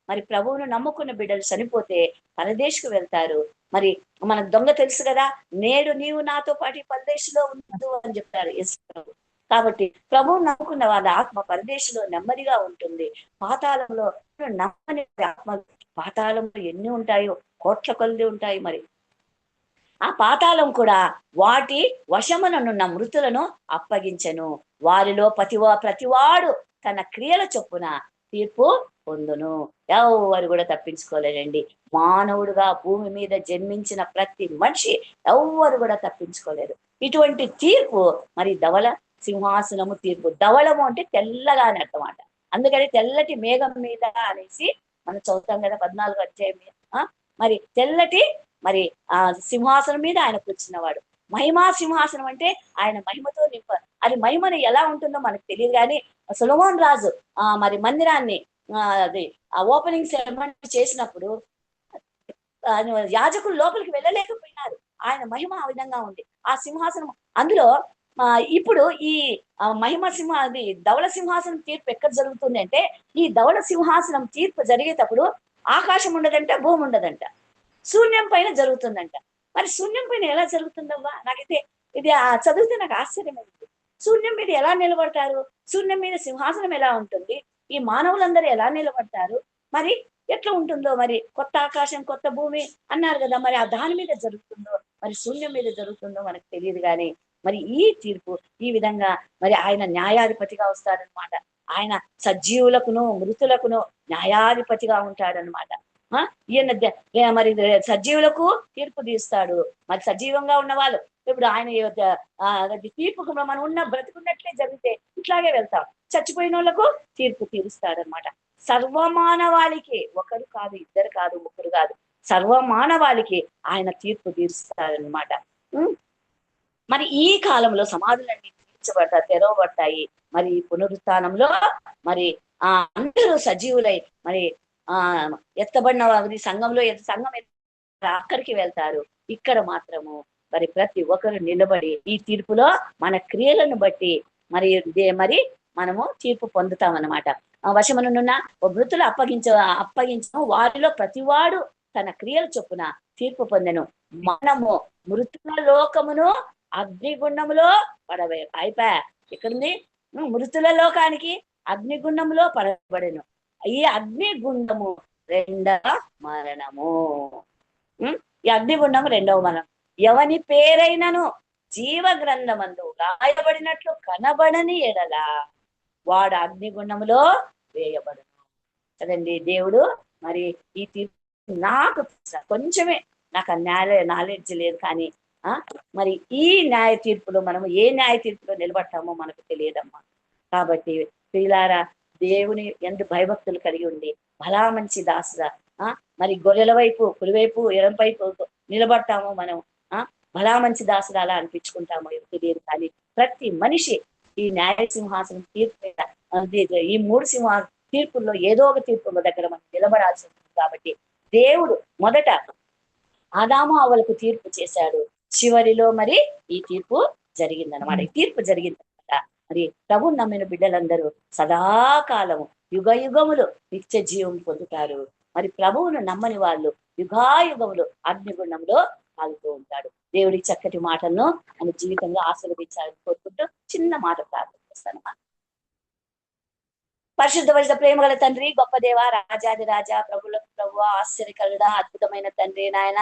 మరి ప్రభువును నమ్ముకున్న బిడ్డలు చనిపోతే పరదేశకు వెళ్తారు. మరి మన దొంగ తెలుసు కదా, నేడు నీవు నాతో పాటు పరదేశంలో ఉండదు అని చెప్తారు యేసు. కాబట్టి ప్రభువు నమ్ముకున్న వాళ్ళ ఆత్మ పరదేశంలో నెమ్మదిగా ఉంటుంది. పాతాళంలో నమ్మని ఆత్మ, పాతాళంలో ఎన్ని ఉంటాయో కోట్ల కొలది ఉంటాయి. మరి ఆ పాతాళం కూడా వాటి వశముననున్న మృతులను అప్పగించెను. వారిలో ప్రతివాడు తన క్రియల చొప్పున తీర్పు పొందును. ఎవరు కూడా తప్పించుకోలేరండి. మానవుడుగా భూమి మీద జన్మించిన ప్రతి మనిషి ఎవరు కూడా తప్పించుకోలేరు. ఇటువంటి తీర్పు మరి ధవళ సింహాసనము తీర్పు. ధవళము అంటే తెల్లగా అని అర్థమాట. అందుకని తెల్లటి మేఘం మీద అనేసి మనం చదువుతాం కదా 14వ అధ్యాయం మీద. మరి తెల్లటి మరి ఆ సింహాసనం మీద ఆయన కూర్చున్నవాడు. మహిమా సింహాసనం అంటే ఆయన మహిమతో అది మహిమని ఎలా ఉంటుందో మనకు తెలియదు. కానీ సొలొమోన్ రాజు మరి మందిరాన్ని అది ఓపెనింగ్ సెరమనీ చేసినప్పుడు యాజకులు లోపలికి వెళ్ళలేకపోయినారు. ఆయన మహిమ ఆ విధంగా ఉంది. ఆ సింహాసనం అందులో ఇప్పుడు ఈ మహిమ ధవళ సింహాసనం తీర్పు ఎక్కడ జరుగుతుంది అంటే, ఈ ధవళ సింహాసనం తీర్పు జరిగేటప్పుడు ఆకాశం ఉండదంట, భూమి ఉండదంట, శూన్యం పైన జరుగుతుందంట. మరి శూన్యం పైన ఎలా జరుగుతుందవ్వా? నాకైతే ఇది చదివితే నాకు ఆశ్చర్యమైంది. శూన్యం మీద ఎలా నిలబడతారు? శూన్యం మీద సింహాసనం ఎలా ఉంటుంది? ఈ మానవులందరూ ఎలా నిలబడతారు? మరి ఎట్లా ఉంటుందో? మరి కొత్త ఆకాశం కొత్త భూమి అన్నారు కదా, మరి ఆ దాని మీద జరుగుతుందో మరి శూన్యం మీద జరుగుతుందో మనకు తెలియదు. కానీ మరి ఈ తీర్పు ఈ విధంగా మరి ఆయన న్యాయాధిపతిగా వస్తాడనమాట. ఆయన సజీవులకును మృతులకును న్యాయాధిపతిగా ఉంటాడనమాట. ఈయన మరి సజీవులకు తీర్పు తీస్తాడు. మరి సజీవంగా ఉన్న వాళ్ళు ఇప్పుడు ఆయన తీర్పుకు మనం బ్రతుకున్నట్లే జరిగితే ఇట్లాగే వెళ్తాం. చచ్చిపోయిన వాళ్ళకు తీర్పు తీరుస్తాడనమాట. సర్వమానవాళికి, ఒకరు కాదు, ఇద్దరు కాదు, ముగ్గురు కాదు, సర్వమానవాళికి ఆయన తీర్పు తీరుస్తారనమాట. మరి ఈ కాలంలో సమాధులన్నీ తెరవబడతాయి. మరి పునరుత్థానంలో మరి అందరూ సజీవులై మరి ఎత్తబడిన వారి సంఘంలో సంఘం అక్కడికి వెళ్తారు. ఇక్కడ మాత్రము మరి ప్రతి ఒక్కరు నిలబడి ఈ తీర్పులో మన క్రియలను బట్టి మరి మనము తీర్పు పొందుతామన్నమాట. వశమునున్న మృతులు అప్పగించడం వారిలో ప్రతివాడు తన క్రియలు చొప్పున తీర్పు పొందెను. మనము మృతుల లోకమును అగ్నిగుండములో అయిపోయా. ఎక్కడుంది? మృతుల లోకానికి అగ్నిగుండంలో పడబడెను. ఈ అగ్నిగుండము రెండవ మరణము. ఈ అగ్నిగుండము రెండవ మరణం. ఎవని పేరైనను జీవ గ్రంథమందు రాయబడినట్లు కనబడని ఎడల వాడు అగ్నిగుండములో వేయబడను. కదండి. దేవుడు మరి ఈ తీర్పు నాకు కొంచెమే, నాకు నాలెడ్జ్ లేదు, కానీ మరి ఈ న్యాయ తీర్పులో మనము ఏ న్యాయ తీర్పులో నిలబడతామో మనకు తెలియదమ్మా. కాబట్టి ప్రియులారా, దేవుని యందు భయభక్తులు కలిగి ఉండి భలా మంచి దాసుగా మరి గొర్రెల వైపు, కుడివైపు, ఎడం వైపు నిలబడతామో మనం భలా మంచి దాసుగా అలా అనిపించుకుంటామో తెలియదు. కానీ ప్రతి మనిషి ఈ న్యాయ సింహాసనం తీర్పు, ఈ 3 తీర్పుల్లో ఏదో ఒక తీర్పుల దగ్గర మనం నిలబడాల్సి ఉంటుంది. కాబట్టి దేవుడు మొదట ఆదాము అవ్వలకు తీర్పు చేశాడు. చివరిలో మరి ఈ తీర్పు జరిగిందనమాట. ఈ తీర్పు జరిగిందనమాట. మరి ప్రభు నమ్మిన బిడ్డలందరూ సదాకాలము యుగ యుగములు నిత్య జీవం పొందుతారు. మరి ప్రభువును నమ్మని వాళ్ళు యుగాయుగములు అగ్నిగుండంలో కాలుతూ ఉంటాడు. దేవుడి చక్కటి మాటలను మన జీవితంలో ఆశీర్వదించాలని కోరుకుంటూ చిన్న మాట ప్రార్థన చేస్తాను. పరిశుద్ధ ప్రేమ గల తండ్రి, గొప్ప దేవ, రాజాది రాజా, ప్రభులకు ప్రభు, ఆశ్చర్యకరుడా, అద్భుతమైన తండ్రి, నాయన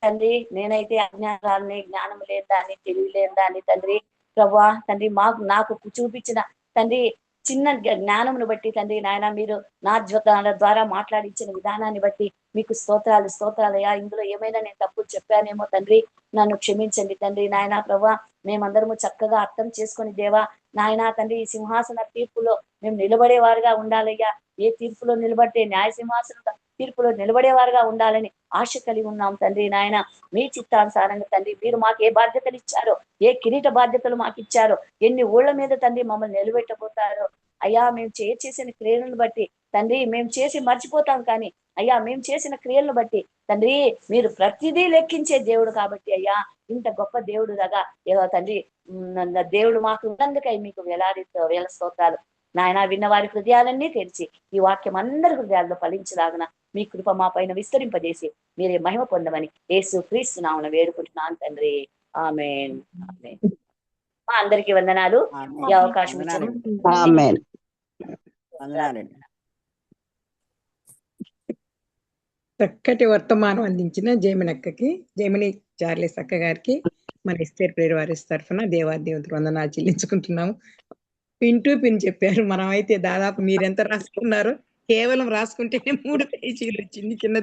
తండ్రి, నేనైతే అజ్ఞానాన్ని, జ్ఞానం లేని దాన్ని, తెలివి లేని దాన్ని తండ్రి ప్రభా తండ్రి, నాకు చూపించిన తండ్రి చిన్న జ్ఞానమును బట్టి తండ్రి నాయన, మీరు నా ద్వారా మాట్లాడించిన విధానాన్ని బట్టి మీకు స్తోత్రాలయ్యా. ఇందులో ఏమైనా నేను తప్పులు చెప్పానేమో తండ్రి, నన్ను క్షమించండి తండ్రి నాయన. ప్రభా మేమందరము చక్కగా అర్థం చేసుకొని దేవా నాయన తండ్రి, ఈ సింహాసన తీర్పులో మేము నిలబడేవారుగా ఉండాలయ్యా. ఏ తీర్పులో నిలబడితే న్యాయ సింహాసన తీర్పులో నిలబడేవారుగా ఉండాలని ఆశ కలిగి ఉన్నాం తండ్రి నాయన. మీ చిత్తానుసారంగా తండ్రి మీరు మాకు ఏ బాధ్యతలు ఇచ్చారో, ఏ కిరీట బాధ్యతలు మాకు ఇచ్చారో, ఎన్ని ఊళ్ళ మీద తండ్రి మమ్మల్ని నిలబెట్టబోతారో అయ్యా. మేము చేసిన క్రియలను బట్టి తండ్రి మేము చేసి మర్చిపోతాం, కానీ అయ్యా మేము చేసిన క్రియలను బట్టి తండ్రి మీరు ప్రతిదీ లెక్కించే దేవుడు. కాబట్టి అయ్యా ఇంత గొప్ప దేవుడు దాకా తండ్రి దేవుడు మాకు ఉన్నందుకై మీకు వేల స్తోత్రాలు నాయన. విన్న వారి హృదయాలన్నీ తెరిచి ఈ వాక్యం అందరి హృదయాల్లో ఫలించలాగున మీ కృప మా పైన విస్తరింపజేసి మీరే మహిమ పొందమని యేసు క్రీస్తు నామమున వేడుకుంటున్నాను తండ్రి. ఆమేన్. ఆమేన్. మా అందరికీ వందనాలు. ఈ అవకాశం ఇచ్చిన చక్కటి వర్తమానం అందించిన జైమిని చార్లెస్ అక్క గారికి మన ఎస్తేర్ ప్రేయర్ వారి తరఫున దేవాదేవతకు వందనాలు చెల్లించుకుంటున్నాము. పిన్ టు పిన్ చెప్పారు. మనం అయితే దాదాపు మీరెంత రాసుకున్నారో కేవలం రాసుకుంటేనే 3 పేజీలు చిన్నదే.